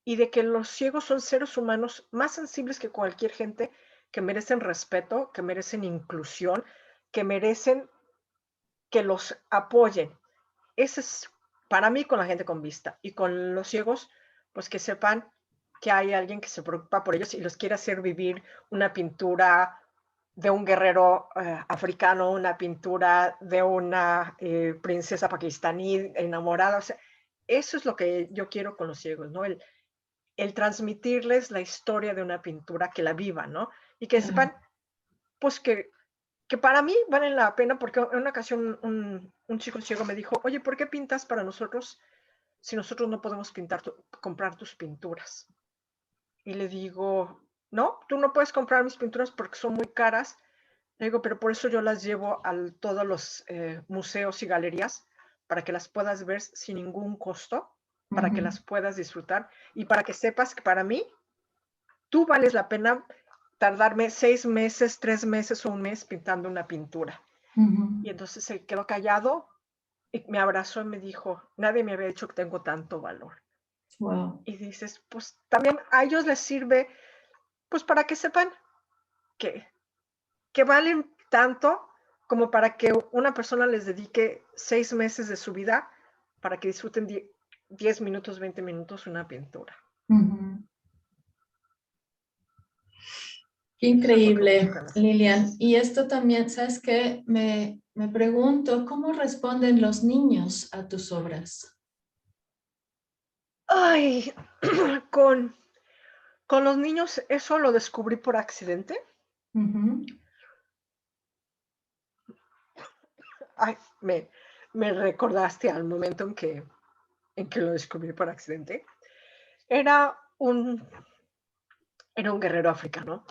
y de que los ciegos son seres humanos más sensibles que cualquier gente, que merecen respeto, que merecen inclusión, que merecen que los apoyen. Ese es para mí con la gente con vista y con los ciegos, pues que sepan que hay alguien que se preocupa por ellos y los quiere hacer vivir una pintura de un guerrero africano, una pintura de una princesa pakistaní enamorada. O sea, eso es lo que yo quiero con los ciegos, ¿no? El transmitirles la historia de una pintura, que la vivan, ¿no? Y que Claro. sepan, pues que para mí valen la pena, porque en una ocasión un chico ciego me dijo, oye, ¿por qué pintas para nosotros si nosotros no podemos comprar tus pinturas? Y le digo, no, tú no puedes comprar mis pinturas porque son muy caras. Le digo, pero por eso yo las llevo a todos los museos y galerías para que las puedas ver sin ningún costo, para que Ujú. las puedas disfrutar y para que sepas que para mí tú vales la pena tardarme 6 meses, 3 meses o un mes pintando una pintura. Ujú. Y entonces se quedó callado y me abrazó y me dijo, nadie me había dicho que tengo tanto valor. Wow. Y dices, pues también a ellos les sirve, pues para que sepan que, que valen tanto como para que una persona les dedique 6 meses de su vida para que disfruten 10 minutos, 20 minutos una pintura. Ujú. Qué Y eso es lo que busco increíble, en las Lilian. iglesias. Y esto también, ¿sabes qué? Me pregunto, ¿cómo responden los niños a tus obras? Ay, con, con los niños eso lo descubrí por accidente. Ujú. Ay, me recordaste al momento en que lo descubrí por accidente. Era un, era un guerrero africano,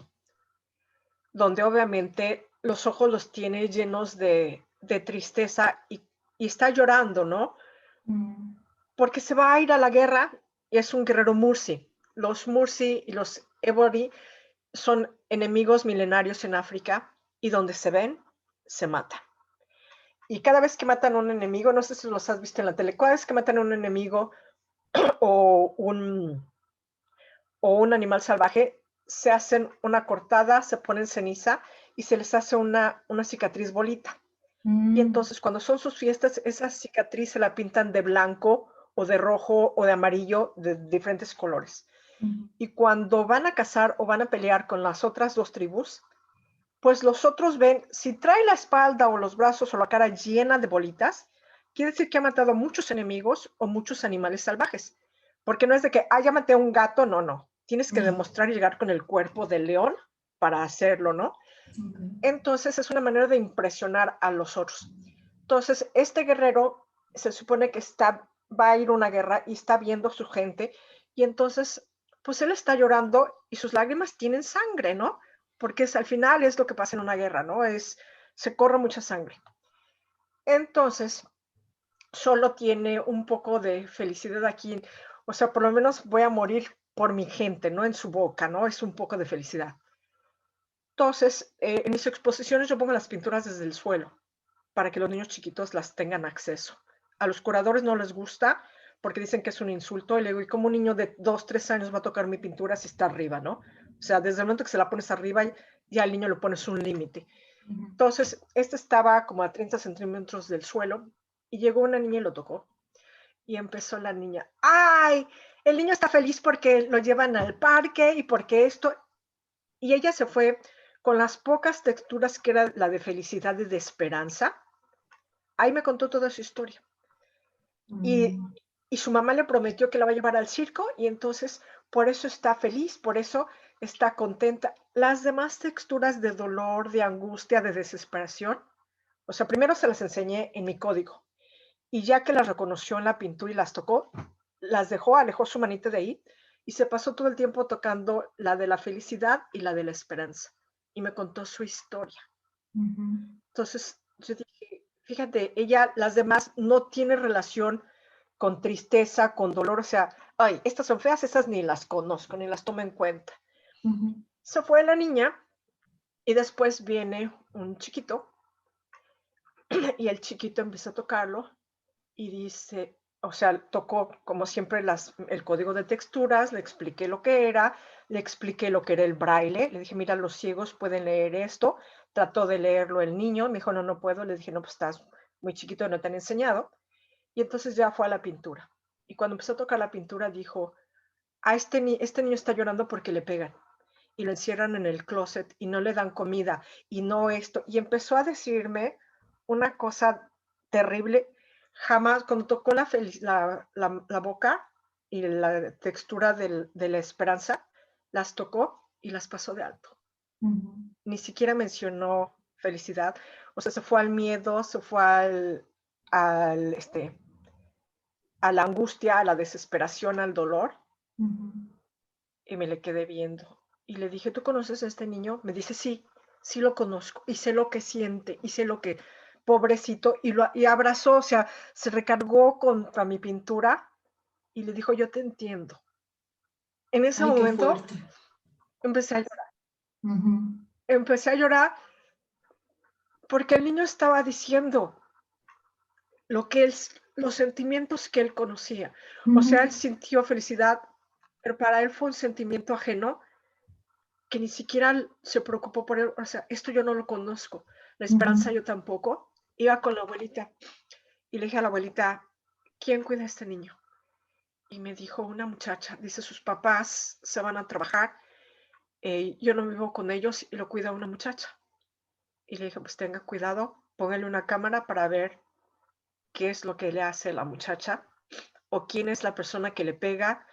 donde obviamente los ojos los tiene llenos de tristeza y está llorando, ¿no? Mm. porque se va a ir a la guerra y es un guerrero Mursi. Los Mursi y los Ebori son enemigos milenarios en África y donde se ven, se matan. Y cada vez que matan a un enemigo, no sé si los has visto en la tele, cada vez que matan a un enemigo o un animal salvaje, se hacen una cortada, se ponen ceniza y se les hace una cicatriz bolita. Y entonces cuando son sus fiestas, esa cicatriz se la pintan de blanco o de rojo o de amarillo, de diferentes colores. Y cuando van a cazar o van a pelear con las otras dos tribus, pues los otros ven, si trae la espalda o los brazos o la cara llena de bolitas, quiere decir que ha matado a muchos enemigos o muchos animales salvajes. Porque no es de que, ya maté a un gato, no. Tienes que demostrar y llegar con el cuerpo del león para hacerlo, ¿no? Entonces es una manera de impresionar a los otros. Entonces este guerrero se supone que va a ir a una guerra y está viendo a su gente y entonces pues él está llorando y sus lágrimas tienen sangre, ¿no? Porque al final es lo que pasa en una guerra, ¿no? Se corre mucha sangre. Entonces solo tiene un poco de felicidad aquí, o sea, por lo menos voy a morir por mi gente, ¿no? En su boca, ¿no? Es un poco de felicidad. Entonces, en mis exposiciones yo pongo las pinturas desde el suelo para que los niños chiquitos las tengan acceso. A los curadores no les gusta porque dicen que es un insulto y le digo, ¿y cómo un niño de 2, 3 años va a tocar mi pintura si está arriba, no? O sea, desde el momento que se la pones arriba, ya al niño le pones un límite. Entonces, este estaba como a 30 centímetros del suelo y llegó una niña y lo tocó. Y empezó la niña, ¡ay! El niño está feliz porque lo llevan al parque y porque esto. Y ella se fue con las pocas texturas que era la de felicidad y de esperanza. Ahí me contó toda su historia. Y su mamá le prometió que la va a llevar al circo y entonces por eso está feliz, por eso está contenta. Las demás texturas de dolor, de angustia, de desesperación, o sea, primero se las enseñé en mi código y ya que las reconoció en la pintura y las tocó, las dejó, alejó su manita de ahí y se pasó todo el tiempo tocando la de la felicidad y la de la esperanza. Y me contó su historia. Entonces, yo dije, fíjate, ella, las demás no tiene relación con tristeza, con dolor, o sea, ay, estas son feas, esas ni las conozco, ni las tomo en cuenta. Se fue la niña y después viene un chiquito y el chiquito empieza a tocarlo y dice, o sea, tocó como siempre el código de texturas, le expliqué lo que era, le expliqué lo que era el braille, le dije, mira, los ciegos pueden leer esto, trató de leerlo el niño, me dijo, no, no puedo, le dije, no, pues estás muy chiquito, no te han enseñado, y entonces ya fue a la pintura. Y cuando empezó a tocar la pintura dijo, este niño está llorando porque le pegan y lo encierran en el closet y no le dan comida y no esto. Y empezó a decirme una cosa terrible. Jamás, cuando tocó la boca y la textura de la esperanza, las tocó y las pasó de alto. Ni siquiera mencionó felicidad. O sea, se fue al miedo, se fue a la angustia, a la desesperación, al dolor. Y me le quedé viendo. Y le dije, ¿tú conoces a este niño? Me dice, sí, sí lo conozco. Y sé lo que siente, y sé lo que, pobrecito. Y abrazó, o sea, se recargó contra mi pintura y le dijo, yo te entiendo. En ese Ay, qué momento fuerte. empecé a llorar. Empecé a llorar porque el niño estaba diciendo los sentimientos que él conocía. O sea, él sintió felicidad, pero para él fue un sentimiento ajeno que ni siquiera se preocupó por él. O sea, esto yo no lo conozco. La esperanza yo tampoco. Iba con la abuelita y le dije a la abuelita, ¿quién cuida a este niño? Y me dijo una muchacha, dice, sus papás se van a trabajar, yo no vivo con ellos y lo cuida una muchacha. Y le dije, pues tenga cuidado, póngale una cámara para ver qué es lo que le hace la muchacha o quién es la persona que le pega,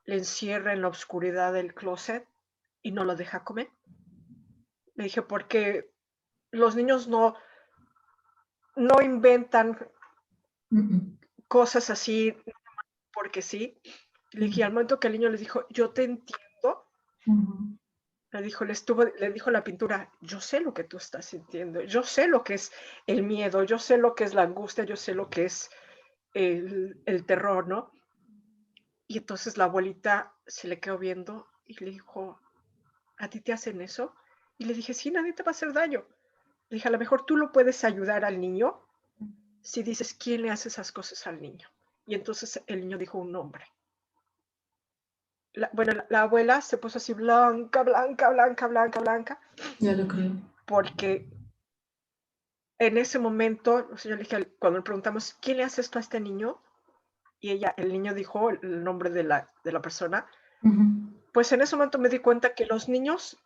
le encierra en la oscuridad del closet y no lo deja comer. Le dije, porque los niños no inventan cosas así porque sí. Le dije, al momento que el niño le dijo, yo te entiendo, le dijo la pintura, yo sé lo que tú estás sintiendo, yo sé lo que es el miedo, yo sé lo que es la angustia, yo sé lo que es el terror, ¿no? Y entonces la abuelita se le quedó viendo y le dijo, ¿a ti te hacen eso? Y le dije, sí, nadie te va a hacer daño. Le dije, a lo mejor tú lo puedes ayudar al niño si dices, ¿quién le hace esas cosas al niño? Y entonces el niño dijo un nombre. La abuela se puso así blanca, blanca, blanca, blanca, blanca, Ya lo creo. porque en ese momento, o sea, yo le dije, cuando le preguntamos, ¿quién le hace esto a este niño? Y el niño dijo el nombre de la persona. Pues en ese momento me di cuenta que los niños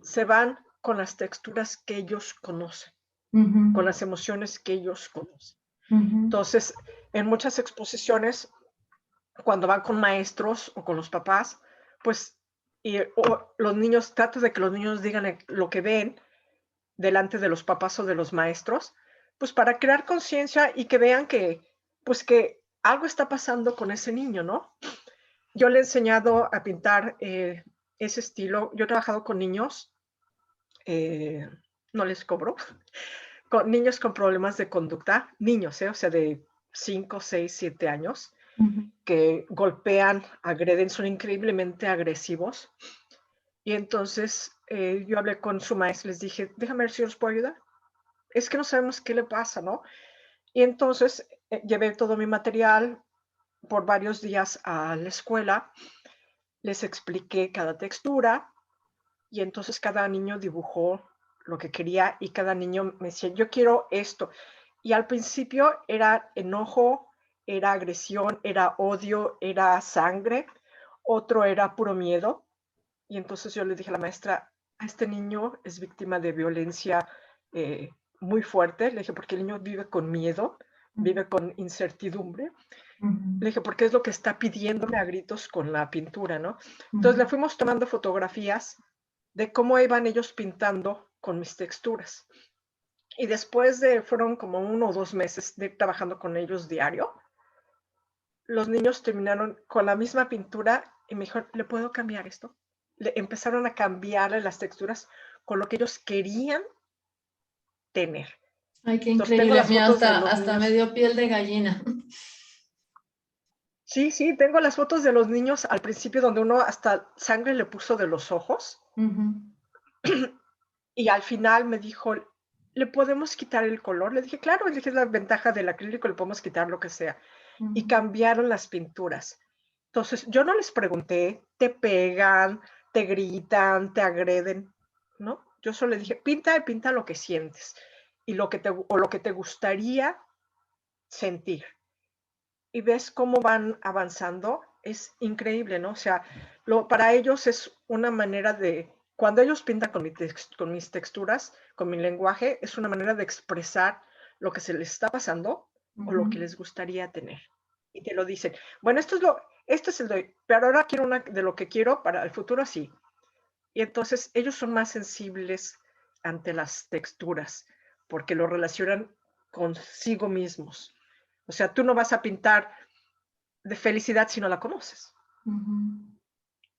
se van con las texturas que ellos conocen, con las emociones que ellos conocen. Entonces, en muchas exposiciones, cuando van con maestros o con los papás, pues los niños, trata de que los niños digan lo que ven delante de los papás o de los maestros, pues para crear conciencia y que vean pues que algo está pasando con ese niño, ¿no? Yo le he enseñado a pintar ese estilo. Yo he trabajado con niños, no les cobro, con niños con problemas de conducta, niños, o sea, de 5, 6, 7 años, que golpean, agreden, son increíblemente agresivos. Y entonces yo hablé con su maestro, les dije, déjame ver si os puedo ayudar. Es que no sabemos qué le pasa, ¿no? Y entonces llevé todo mi material por varios días a la escuela, les expliqué cada textura y entonces cada niño dibujó lo que quería y cada niño me decía, yo quiero esto. Y al principio era enojo, era agresión, era odio, era sangre, otro era puro miedo. Y entonces yo le dije a la maestra, a este niño es víctima de violencia muy fuerte. Le dije, porque el niño vive con miedo, vive con incertidumbre. Le dije, porque es lo que está pidiéndome a gritos con la pintura, ¿no? Entonces le fuimos tomando fotografías de cómo iban ellos pintando con mis texturas. Y después fueron como 1 o 2 meses de trabajando con ellos diario, los niños terminaron con la misma pintura y me dijeron, ¿le puedo cambiar esto? Le empezaron a cambiarle las texturas con lo que ellos querían tener. Ay, qué Entonces tengo increíble. las Mira, fotos de los hasta me niños. dio piel de gallina. Sí, sí, tengo las fotos de los niños al principio donde uno hasta sangre le puso de los ojos. Y al final me dijo, ¿le podemos quitar el color? Le dije, claro, le dije, es la ventaja del acrílico, le podemos quitar lo que sea. Y cambiaron las pinturas. Entonces, yo no les pregunté, te pegan, te gritan, te agreden, ¿no? Yo solo le dije, pinta y pinta lo que sientes y lo que te gustaría sentir. Y ves cómo van avanzando, es increíble, ¿no? O sea, para ellos es una manera cuando ellos pintan con mis texturas, con mi lenguaje, es una manera de expresar lo que se les está pasando o lo que les gustaría tener. Y te lo dicen, bueno, esto es pero ahora quiero una de lo que quiero para el futuro, sí. Y entonces ellos son más sensibles ante las texturas porque lo relacionan consigo mismos. O sea, tú no vas a pintar de felicidad si no la conoces.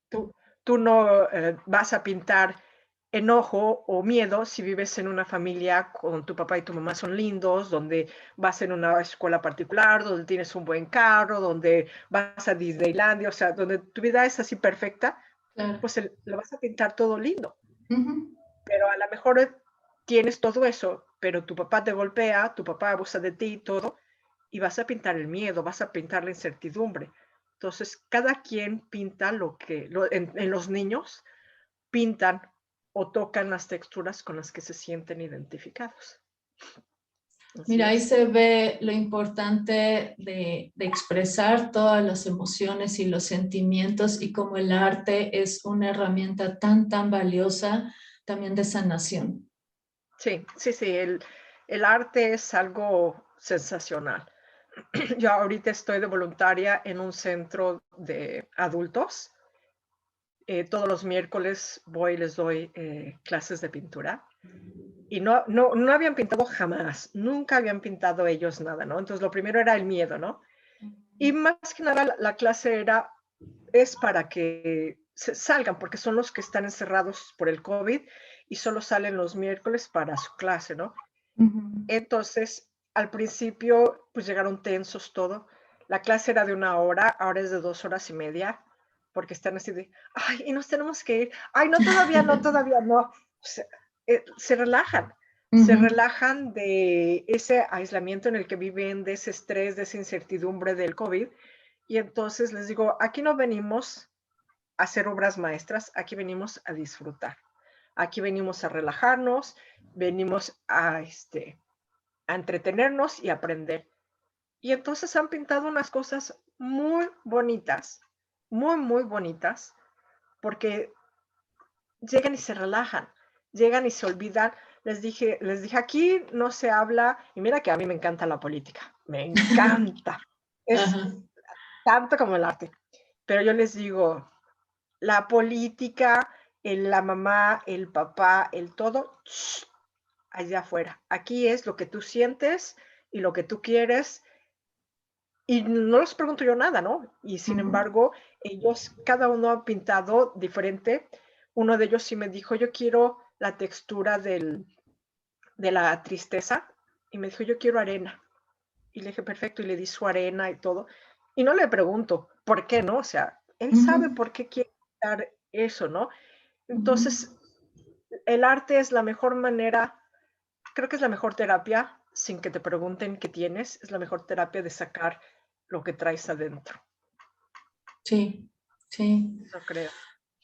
Tú no vas a pintar enojo o miedo si vives en una familia con tu papá y tu mamá son lindos, donde vas en una escuela particular, donde tienes un buen carro, donde vas a Disneylandia, o sea, donde tu vida es así perfecta, Claro. pues lo vas a pintar todo lindo. Pero a lo mejor tienes todo eso, pero tu papá te golpea, tu papá abusa de ti y todo, y vas a pintar el miedo, vas a pintar la incertidumbre. Entonces, cada quien pinta en los niños pintan o tocan las texturas con las que se sienten identificados. Así Mira, ahí es. se ve lo importante de expresar todas las emociones y los sentimientos y cómo el arte es una herramienta tan valiosa también de sanación. Sí, sí, sí, el arte es algo sensacional. Yo ahorita estoy de voluntaria en un centro de adultos. Todos los miércoles voy y les doy clases de pintura. Y no habían pintado jamás, nunca habían pintado ellos nada, ¿no? Entonces lo primero era el miedo, ¿no? Y más que nada la clase es para que se salgan, porque son los que están encerrados por el COVID y solo salen los miércoles para su clase, ¿no? Entonces, al principio, pues llegaron tensos todo. La clase era de 1 hora, ahora es de 2 horas y media, porque están así de, ay, y nos tenemos que ir. Ay, no, todavía no, todavía no. O sea, se relajan de ese aislamiento en el que viven, de ese estrés, de esa incertidumbre del COVID. Y entonces les digo, aquí no venimos a hacer obras maestras, aquí venimos a disfrutar. Aquí venimos a relajarnos, venimos a entretenernos y aprender. Y entonces han pintado unas cosas muy bonitas, muy, muy bonitas, porque llegan y se relajan, llegan y se olvidan. Les dije, aquí no se habla, y mira que a mí me encanta la política, me encanta, es Ajá. tanto como el arte, pero yo les digo, la política, la mamá, el papá, el todo, allá afuera. Aquí es lo que tú sientes y lo que tú quieres. Y no les pregunto yo nada, ¿no? Y sin embargo, ellos, cada uno ha pintado diferente. Uno de ellos sí me dijo, yo quiero la textura de la tristeza. Y me dijo, yo quiero arena. Y le dije, perfecto. Y le di su arena y todo. Y no le pregunto, ¿por qué no? O sea, él sabe por qué quiere dar eso, ¿no? Entonces, el arte es la mejor manera, creo que es la mejor terapia, sin que te pregunten qué tienes, es la mejor terapia de sacar lo que traes adentro. Sí, sí. Eso creo.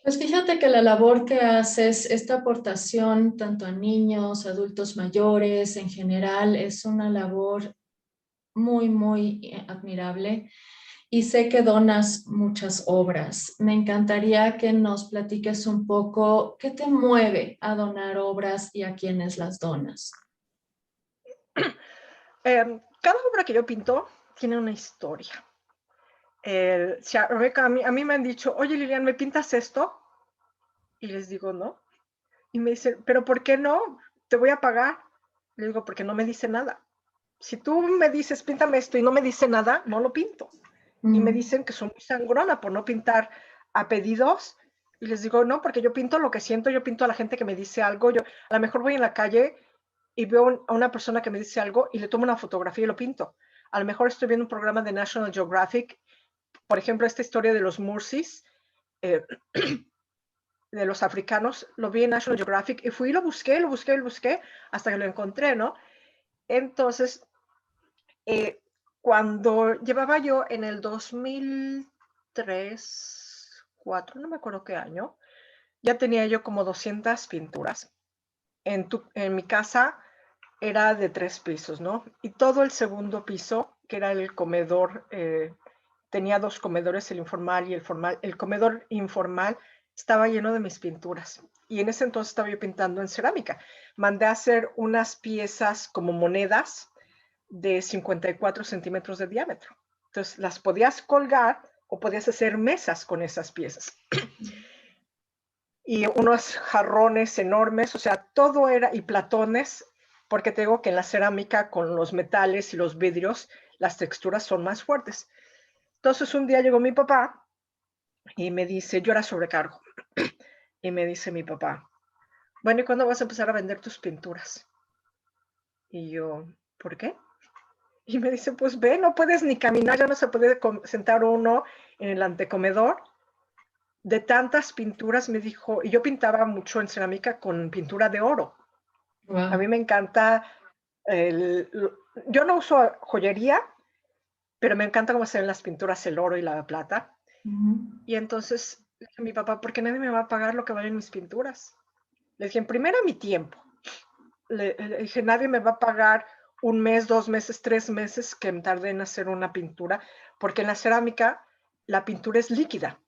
Pues fíjate que la labor que haces, esta aportación tanto a niños, adultos mayores, en general, es una labor muy, muy admirable y sé que donas muchas obras. Me encantaría que nos platiques un poco qué te mueve a donar obras y a quiénes las donas. Cada obra que yo pinto tiene una historia. A mí me han dicho, oye Lilian, ¿me pintas esto? Y les digo, no. Y me dicen, ¿pero por qué no? Te voy a pagar. Le digo, porque no me dice nada. Si tú me dices, píntame esto y no me dice nada, no lo pinto. Y me dicen que soy muy sangrona por no pintar a pedidos. Y les digo, no, porque yo pinto lo que siento, yo pinto a la gente que me dice algo. Yo a lo mejor voy en la calle y veo a una persona que me dice algo y le tomo una fotografía y lo pinto. A lo mejor estoy viendo un programa de National Geographic, por ejemplo, esta historia de los Mursis, eh, de los africanos, lo vi en National Geographic y fui y lo busqué, hasta que lo encontré, ¿no? Entonces, cuando llevaba yo en el 2003, 4, no me acuerdo qué año, ya tenía yo como 200 pinturas. En mi casa era de 3 pisos, ¿no? Y todo el segundo piso, que era el comedor, tenía 2 comedores, el informal y el formal. El comedor informal estaba lleno de mis pinturas. Y en ese entonces estaba yo pintando en cerámica. Mandé a hacer unas piezas como monedas de 54 centímetros de diámetro. Entonces las podías colgar o podías hacer mesas con esas piezas. Y unos jarrones enormes, o sea, todo era, y platones, porque te digo que en la cerámica con los metales y los vidrios, las texturas son más fuertes. Entonces un día llegó mi papá y me dice, yo era sobrecargo, y me dice mi papá, bueno, ¿y cuándo vas a empezar a vender tus pinturas? Y yo, ¿por qué? Y me dice, pues ve, no puedes ni caminar, ya no se puede sentar uno en el antecomedor. De tantas pinturas, me dijo, y yo pintaba mucho en cerámica con pintura de oro. A mí Wow. me encanta, el, yo no uso joyería, pero me encanta cómo se ven las pinturas, el oro y la plata. Y entonces le dije a mi papá, ¿por qué nadie me va a pagar lo que valen mis pinturas? Le dije, en primera, mi tiempo. Le dije, nadie me va a pagar 1 mes, 2 meses, 3 meses que me tardé en hacer una pintura, porque en la cerámica la pintura es líquida.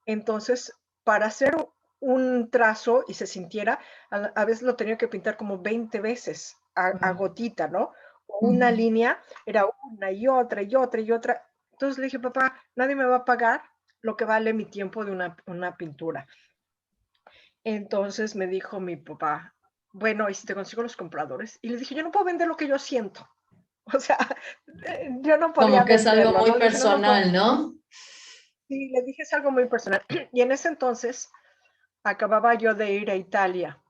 Entonces, para hacer un trazo y se sintiera, a veces lo tenía que pintar como 20 veces a Wow. gotita, ¿no? O una línea era una y otra y otra y otra. Entonces le dije, papá, nadie me va a pagar lo que vale mi tiempo de una pintura. Entonces me dijo mi papá, bueno, ¿y si te consigo los compradores? Y le dije, yo no puedo vender lo que yo siento. O sea, yo no podía Como que es algo venderlo, muy ¿no? Le dije, no, no puedo. personal, ¿no? Sí, le dije, es algo muy personal. Y en ese entonces acababa yo de ir a Italia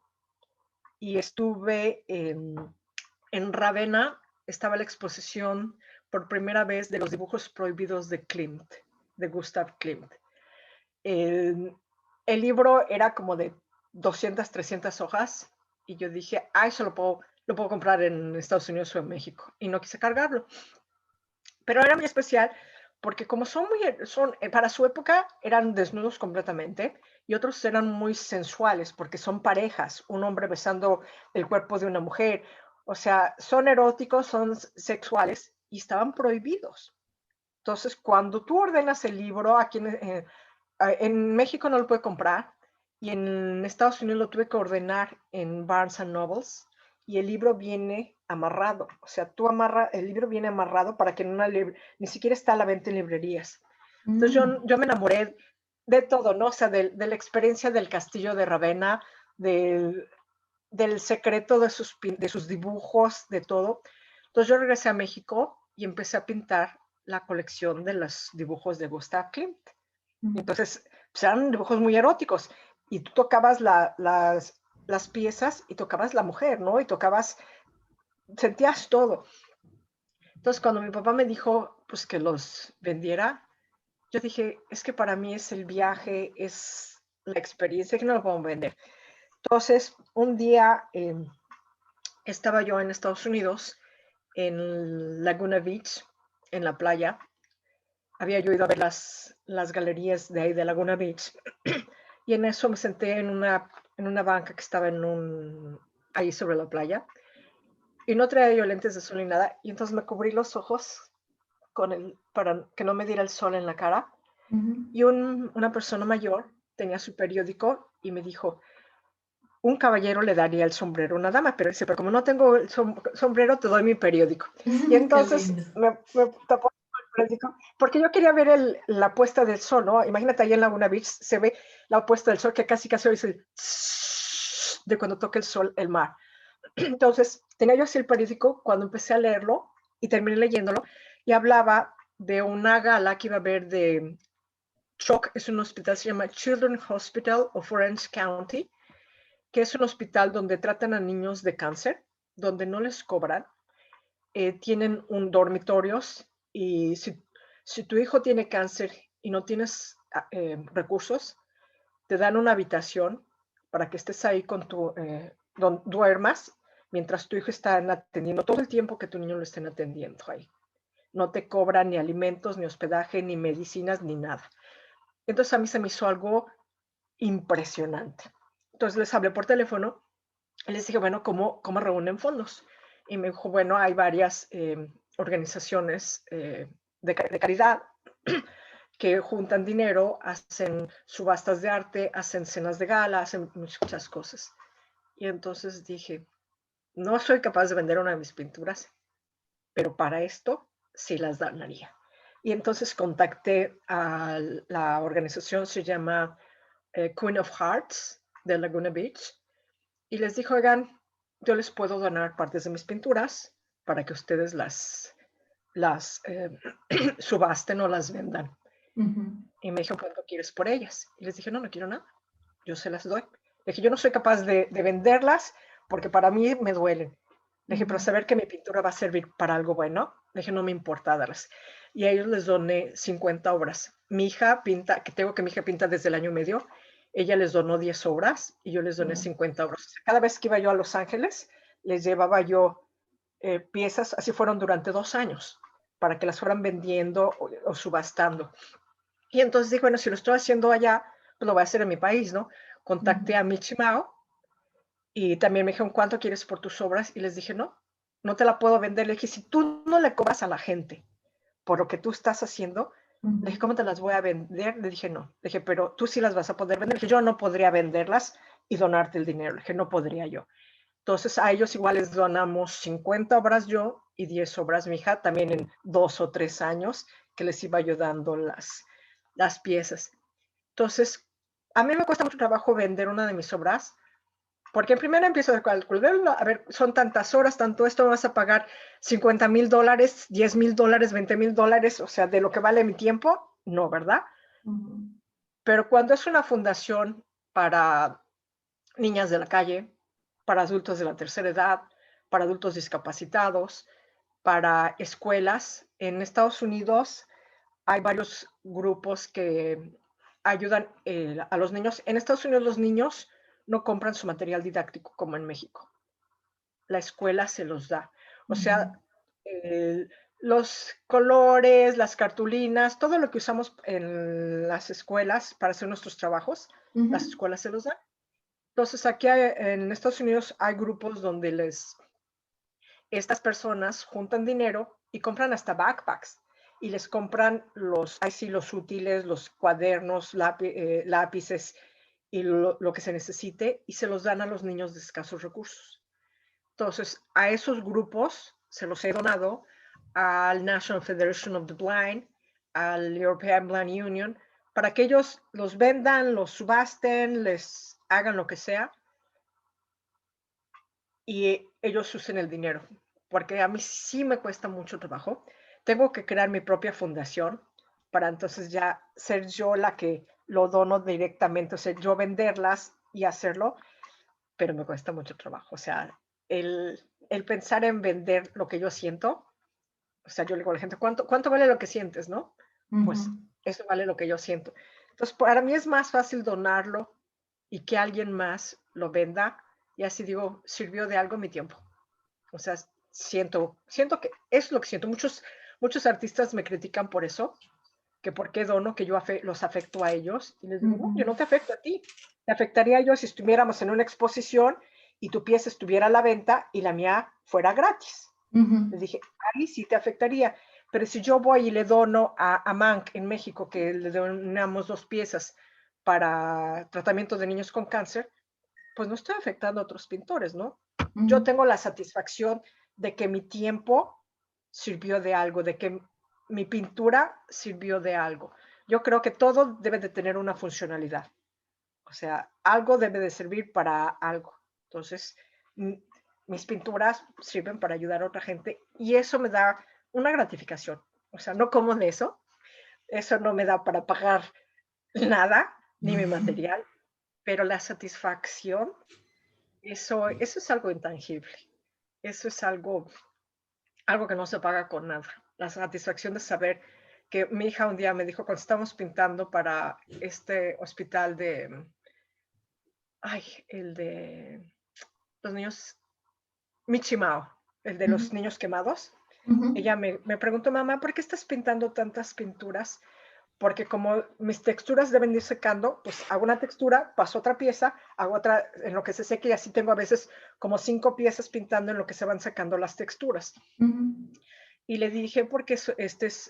y estuve en Ravenna, estaba la exposición por primera vez de los dibujos prohibidos de Klimt, de Gustav Klimt. El, el libro era como de 200, 300 hojas y yo dije, eso lo puedo comprar en Estados Unidos o en México. Y no quise cargarlo. Pero era muy especial porque como para su época eran desnudos completamente y otros eran muy sensuales porque son parejas, un hombre besando el cuerpo de una mujer. O sea, son eróticos, son sexuales y estaban prohibidos. Entonces, cuando tú ordenas el libro, aquí en México no lo puede comprar y en Estados Unidos lo tuve que ordenar en Barnes and Nobles y el libro viene amarrado. O sea, el libro viene amarrado para que ni siquiera está a la venta en librerías. Entonces yo me enamoré de todo, ¿no? O sea, de la experiencia del castillo de Ravenna, del secreto de sus dibujos, de todo. Entonces yo regresé a México y empecé a pintar la colección de los dibujos de Gustav Klimt. Entonces, pues eran dibujos muy eróticos y tú tocabas las piezas y tocabas la mujer, ¿no? Y sentías todo. Entonces, cuando mi papá me dijo, pues, que los vendiera, yo dije, es que para mí es el viaje, es la experiencia, que no lo puedo vender. Entonces, un día estaba yo en Estados Unidos, en Laguna Beach, en la playa. Había yo ido a ver las galerías de ahí de Laguna Beach y en eso me senté en una banca que estaba ahí sobre la playa y no traía yo lentes de sol ni nada y entonces me cubrí los ojos para que no me diera el sol en la cara y una persona mayor tenía su periódico y me dijo, un caballero le daría el sombrero a una dama, pero dice, pero como no tengo el sombrero, te doy mi periódico. Y Qué entonces lindo. me tapó el periódico, porque yo quería ver la puesta del sol, ¿no? Imagínate, ahí en Laguna Beach se ve la puesta del sol, que casi oye el de cuando toca el sol, el mar. Entonces, tenía yo así el periódico cuando empecé a leerlo y terminé leyéndolo, y hablaba de una gala que iba a haber de CHOC, es un hospital, se llama Children's Hospital of Orange County, que es un hospital donde tratan a niños de cáncer, donde no les cobran, tienen dormitorios y si tu hijo tiene cáncer y no tienes recursos, te dan una habitación para que estés ahí duermas mientras tu hijo está atendiendo todo el tiempo que tu niño lo estén atendiendo ahí. No te cobran ni alimentos, ni hospedaje, ni medicinas, ni nada. Entonces a mí se me hizo algo impresionante. Entonces les hablé por teléfono y les dije, bueno, ¿cómo reúnen fondos? Y me dijo, bueno, hay varias organizaciones de caridad que juntan dinero, hacen subastas de arte, hacen cenas de gala, hacen muchas cosas. Y entonces dije, no soy capaz de vender una de mis pinturas, pero para esto sí las donaría. Y entonces contacté a la organización, se llama Queen of Hearts, de Laguna Beach, y les dije, oigan, yo les puedo donar partes de mis pinturas para que ustedes las subasten o las vendan. Y me dijo, ¿cuánto quieres por ellas? Y les dije, no quiero nada, yo se las doy. Le dije, yo no soy capaz de venderlas porque para mí me duelen. Le dije, pero saber que mi pintura va a servir para algo bueno, le dije, no me importa darlas. Y a ellos les doné 50 obras. Mi hija pinta, que mi hija pinta desde el año y medio, ella les donó 10 obras y yo les doné 50 obras. O sea, cada vez que iba yo a Los Ángeles, les llevaba yo piezas, así fueron durante 2 años, para que las fueran vendiendo o subastando. Y entonces dije, bueno, si lo estoy haciendo allá, pues lo voy a hacer en mi país, ¿no? Contacté a Michi Mao y también me dijeron, ¿cuánto quieres por tus obras? Y les dije, no te la puedo vender. Le dije, si tú no le cobras a la gente por lo que tú estás haciendo, le dije, ¿cómo te las voy a vender? Le dije, no. Le dije, pero tú sí las vas a poder vender. Le dije, yo no podría venderlas y donarte el dinero. Le dije, no podría yo. Entonces a ellos igual les donamos 50 obras yo y 10 obras mi hija, también en 2 o 3 años que les iba ayudando las piezas. Entonces, a mí me cuesta mucho trabajo vender una de mis obras, porque primero empiezo a calcular, a ver, son tantas horas, tanto esto, vas a pagar $50,000, $10,000, $20,000, o sea, de lo que vale mi tiempo, no, ¿verdad? Pero cuando es una fundación para niñas de la calle, para adultos de la tercera edad, para adultos discapacitados, para escuelas, en Estados Unidos hay varios grupos que ayudan a los niños. En Estados Unidos los niños no compran su material didáctico como en México. La escuela se los da. O sea, los colores, las cartulinas, todo lo que usamos en las escuelas para hacer nuestros trabajos, las escuelas se los dan. Entonces, aquí en Estados Unidos hay grupos donde estas personas juntan dinero y compran hasta backpacks y les compran los útiles, los cuadernos, lápices y lo que se necesite y se los dan a los niños de escasos recursos. Entonces, a esos grupos se los he donado al National Federation of the Blind, al European Blind Union, para que ellos los vendan, los subasten, les hagan lo que sea y ellos usen el dinero, porque a mí sí me cuesta mucho trabajo. Tengo que crear mi propia fundación para entonces ya ser yo la que lo dono directamente, o sea, yo venderlas y hacerlo, pero me cuesta mucho trabajo. O sea, el pensar en vender lo que yo siento, o sea, yo le digo a la gente, ¿cuánto vale lo que sientes, no? Pues eso vale lo que yo siento. Entonces, para mí es más fácil donarlo y que alguien más lo venda y así digo, sirvió de algo mi tiempo. O sea, siento que es lo que siento. Muchos artistas me critican por eso, que por qué dono, que yo los afecto a ellos. Y les digo, no, yo no te afecto a ti. Te afectaría yo si estuviéramos en una exposición y tu pieza estuviera a la venta y la mía fuera gratis. Le dije, ahí sí te afectaría. Pero si yo voy y le dono a Manc en México, que le donamos 2 piezas para tratamiento de niños con cáncer, pues no estoy afectando a otros pintores, ¿no? Yo tengo la satisfacción de que mi tiempo sirvió de algo, de que mi pintura sirvió de algo. Yo creo que todo debe de tener una funcionalidad. O sea, algo debe de servir para algo. Entonces, mis pinturas sirven para ayudar a otra gente y eso me da una gratificación. O sea, no como de eso. Eso no me da para pagar nada, ni mi material, pero la satisfacción, eso es algo intangible. Eso es algo que no se paga con nada. La satisfacción de saber que mi hija un día me dijo, cuando estábamos pintando para este hospital el de los niños, Michimao, el de los niños quemados, ella me preguntó, mamá, ¿por qué estás pintando tantas pinturas? Porque como mis texturas deben ir secando, pues hago una textura, paso otra pieza, hago otra en lo que se seque y así tengo a veces como 5 piezas pintando en lo que se van sacando las texturas. Y le dije, porque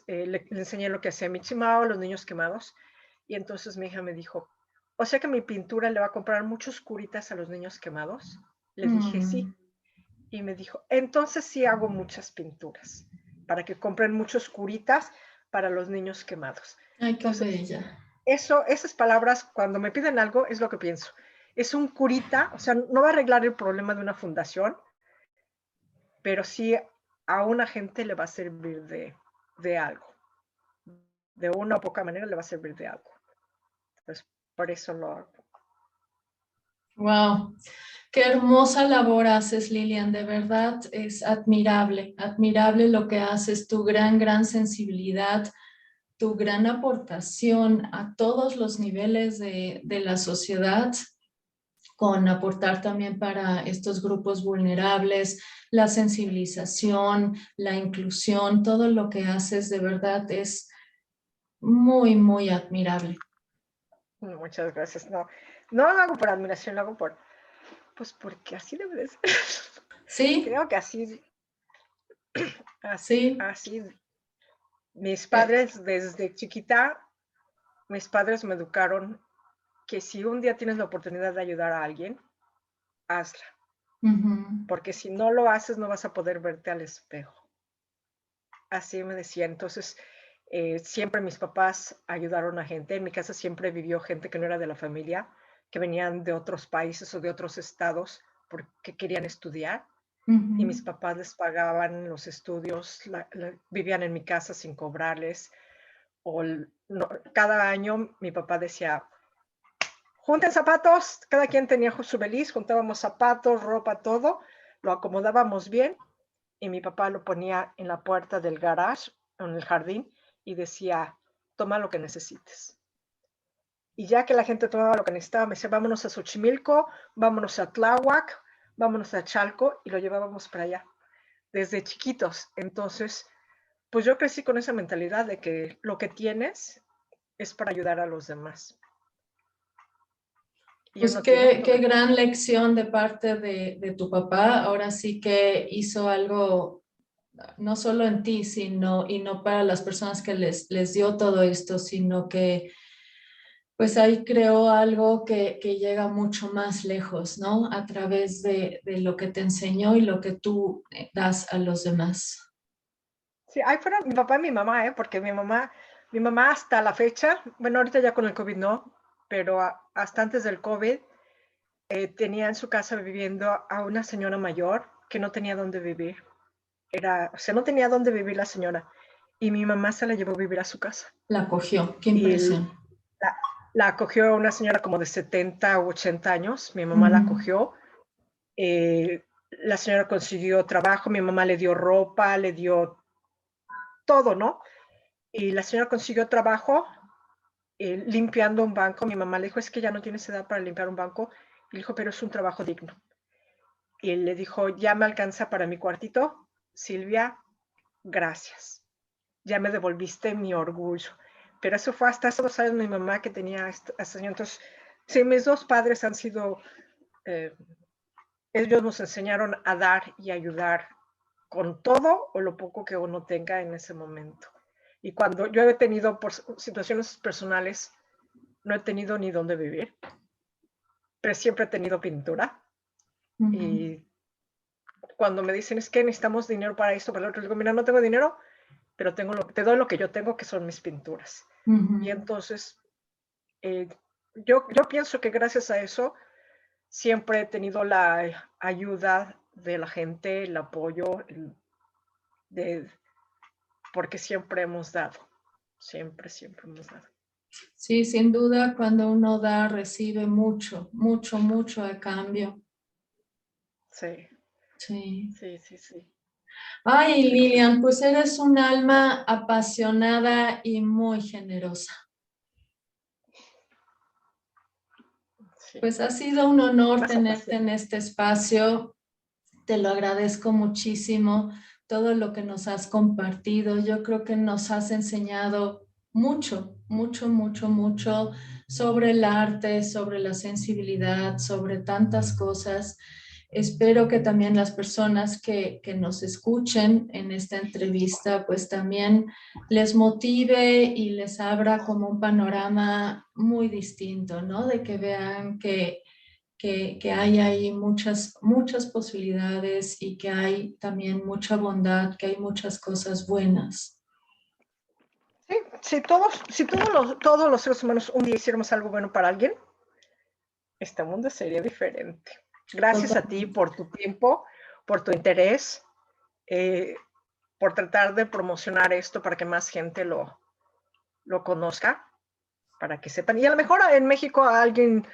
le enseñé lo que hacía Michimao, los niños quemados, y entonces mi hija me dijo, o sea que mi pintura le va a comprar muchos curitas a los niños quemados. Le dije, sí. Y me dijo, entonces sí hago muchas pinturas, para que compren muchos curitas para los niños quemados. Ay, qué Entonces, bella. esas palabras, cuando me piden algo, es lo que pienso. Es un curita, o sea, no va a arreglar el problema de una fundación, pero sí a una gente le va a servir de algo. De una o poca manera le va a servir de algo. Entonces, por eso lo hago. Wow, qué hermosa labor haces, Lilian. De verdad es admirable, admirable lo que haces, tu gran sensibilidad, tu gran aportación a todos los niveles de la sociedad, con aportar también para estos grupos vulnerables, la sensibilización, la inclusión, todo lo que haces de verdad es muy admirable. Muchas gracias. No lo hago por admiración, lo hago pues porque así debe de ser. Sí, Creo que así, sí. así. Mis eh, padres, desde chiquita, mis padres me educaron que si un día tienes la oportunidad de ayudar a alguien, hazla. Porque si no lo haces, no vas a poder verte al espejo. Así me decía. Entonces, siempre mis papás ayudaron a gente. En mi casa siempre vivió gente que no era de la familia, que venían de otros países o de otros estados porque querían estudiar. Y mis papás les pagaban los estudios, vivían en mi casa sin cobrarles. Cada año mi papá decía, junten zapatos, cada quien tenía su beliz, juntábamos zapatos, ropa, todo, lo acomodábamos bien y mi papá lo ponía en la puerta del garage en el jardín y decía, toma lo que necesites. Y ya que la gente tomaba lo que necesitaba, me decía, vámonos a Xochimilco, vámonos a Tláhuac, vámonos a Chalco, y lo llevábamos para allá, desde chiquitos. Entonces, pues yo crecí con esa mentalidad de que lo que tienes es para ayudar a los demás. Y Pues uno tiene qué gran lección de parte de tu papá. Ahora sí que hizo algo, no solo en ti, sino, y no para las personas que les dio todo esto, sino que pues ahí creó algo que llega mucho más lejos, ¿no? A través de lo que te enseñó y lo que tú das a los demás. Sí, ahí fueron mi papá y mi mamá, porque mi mamá hasta la fecha, bueno, ahorita ya con el COVID no, pero hasta antes del COVID, tenía en su casa viviendo a una señora mayor que no tenía dónde vivir. O sea, no tenía dónde vivir la señora. Y mi mamá se la llevó a vivir a su casa. La cogió, qué Y impresión. la acogió una señora como de 70 u 80 años. Mi mamá la acogió. La señora consiguió trabajo, mi mamá le dio ropa, le dio todo, ¿no? Y la señora consiguió trabajo limpiando un banco. Mi mamá le dijo, es que ya no tienes edad para limpiar un banco. Y le dijo, pero es un trabajo digno. Y él le dijo, ya me alcanza para mi cuartito. Silvia, gracias. Ya me devolviste mi orgullo. Pero eso fue hasta hace 2 años mi mamá que tenía este año. Entonces, sí, mis dos padres han sido, ellos nos enseñaron a dar y ayudar con todo o lo poco que uno tenga en ese momento. Y cuando yo he tenido, por situaciones personales, no he tenido ni dónde vivir, pero siempre he tenido pintura. Y cuando me dicen, es que necesitamos dinero para esto, para lo otro, digo, mira, no tengo dinero, pero te doy lo que yo tengo, que son mis pinturas. Y entonces, yo pienso que gracias a eso siempre he tenido la ayuda de la gente, el apoyo, porque siempre hemos dado, siempre hemos dado. Sí, sin duda, cuando uno da, recibe mucho, mucho, mucho a cambio. Sí, Sí. sí, sí, sí. Ay, Sí, sí, Lilian, pues eres un alma apasionada y muy generosa. sí. Pues ha sido un honor Más tenerte en apasionado. este espacio. Te lo agradezco muchísimo, todo lo que nos has compartido. Yo creo que nos has enseñado mucho, mucho, mucho, mucho sobre el arte, sobre la sensibilidad, sobre tantas cosas. Espero que también las personas que nos escuchen en esta entrevista, pues también les motive y les abra como un panorama muy distinto, ¿no? De que vean que hay ahí muchas, muchas posibilidades y que hay también mucha bondad, que hay muchas cosas buenas. Sí, todos los seres humanos un día hiciéramos algo bueno para alguien, este mundo sería diferente. Gracias a ti Totalmente. por tu tiempo, por tu interés, eh, por tratar de promocionar esto para que más gente lo conozca, para que sepan. Y a lo mejor en México a alguien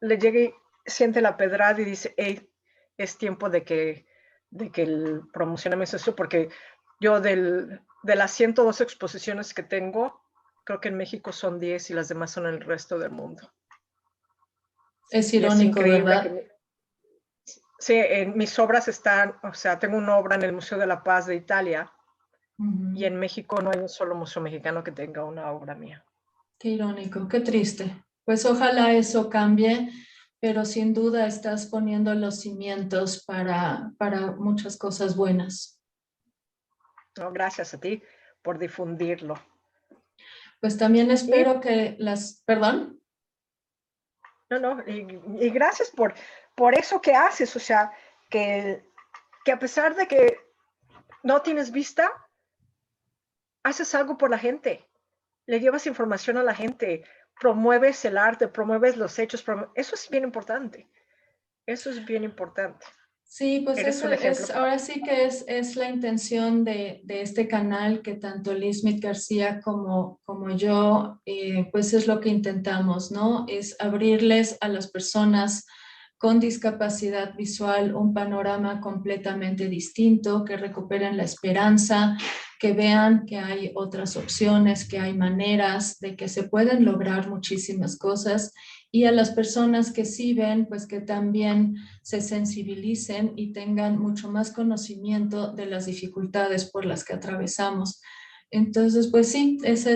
le llegue, siente la pedrada y dice, hey, es tiempo de que promocionemos eso, porque yo de las 102 exposiciones que tengo, creo que en México son 10 y las demás son en el resto del mundo. Es Y es irónico, increíble ¿verdad? que sí, mis obras están, o sea, tengo una obra en el Museo de la Paz de Italia y Ujú. en México no hay un solo museo mexicano que tenga una obra mía. Qué irónico, qué triste. Pues ojalá eso cambie, pero sin duda estás poniendo los cimientos para muchas cosas buenas. No, gracias a ti por difundirlo. Pues también Y espero que perdón. no, y gracias por eso que haces, o sea, que a pesar de que no tienes vista, haces algo por la gente, le llevas información a la gente, promueves el arte, promueves los hechos, eso es bien importante, eso es bien importante. Sí, pues Eres eso un ejemplo es, para ahora sí que es la intención de este canal, que tanto Lismith García como yo, pues es lo que intentamos, ¿no? Es abrirles a las personas con discapacidad visual un panorama completamente distinto, que recuperen la esperanza, que vean que hay otras opciones, que hay maneras de que se pueden lograr muchísimas cosas, y a las personas que sí ven, pues que también se sensibilicen y tengan mucho más conocimiento de las dificultades por las que atravesamos. Entonces, pues sí, esa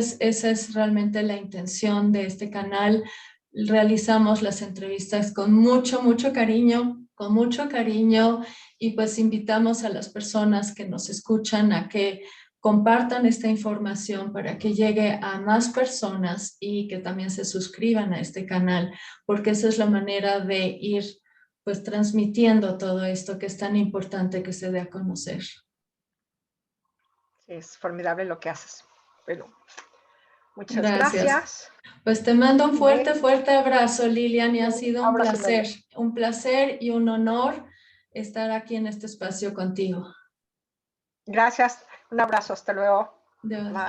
es realmente la intención de este canal. Realizamos las entrevistas con mucho, mucho cariño, con mucho cariño, y pues invitamos a las personas que nos escuchan a que compartan esta información para que llegue a más personas y que también se suscriban a este canal, porque esa es la manera de ir pues transmitiendo todo esto que es tan importante que se dé a conocer. Es formidable lo que haces. Bueno, muchas Gracias. gracias. Pues te mando un fuerte, Me, fuerte abrazo, Lilian, y ha sido abrazo y medio. un placer y un honor estar aquí en este espacio contigo. Gracias. Un abrazo. Hasta luego. De Bye.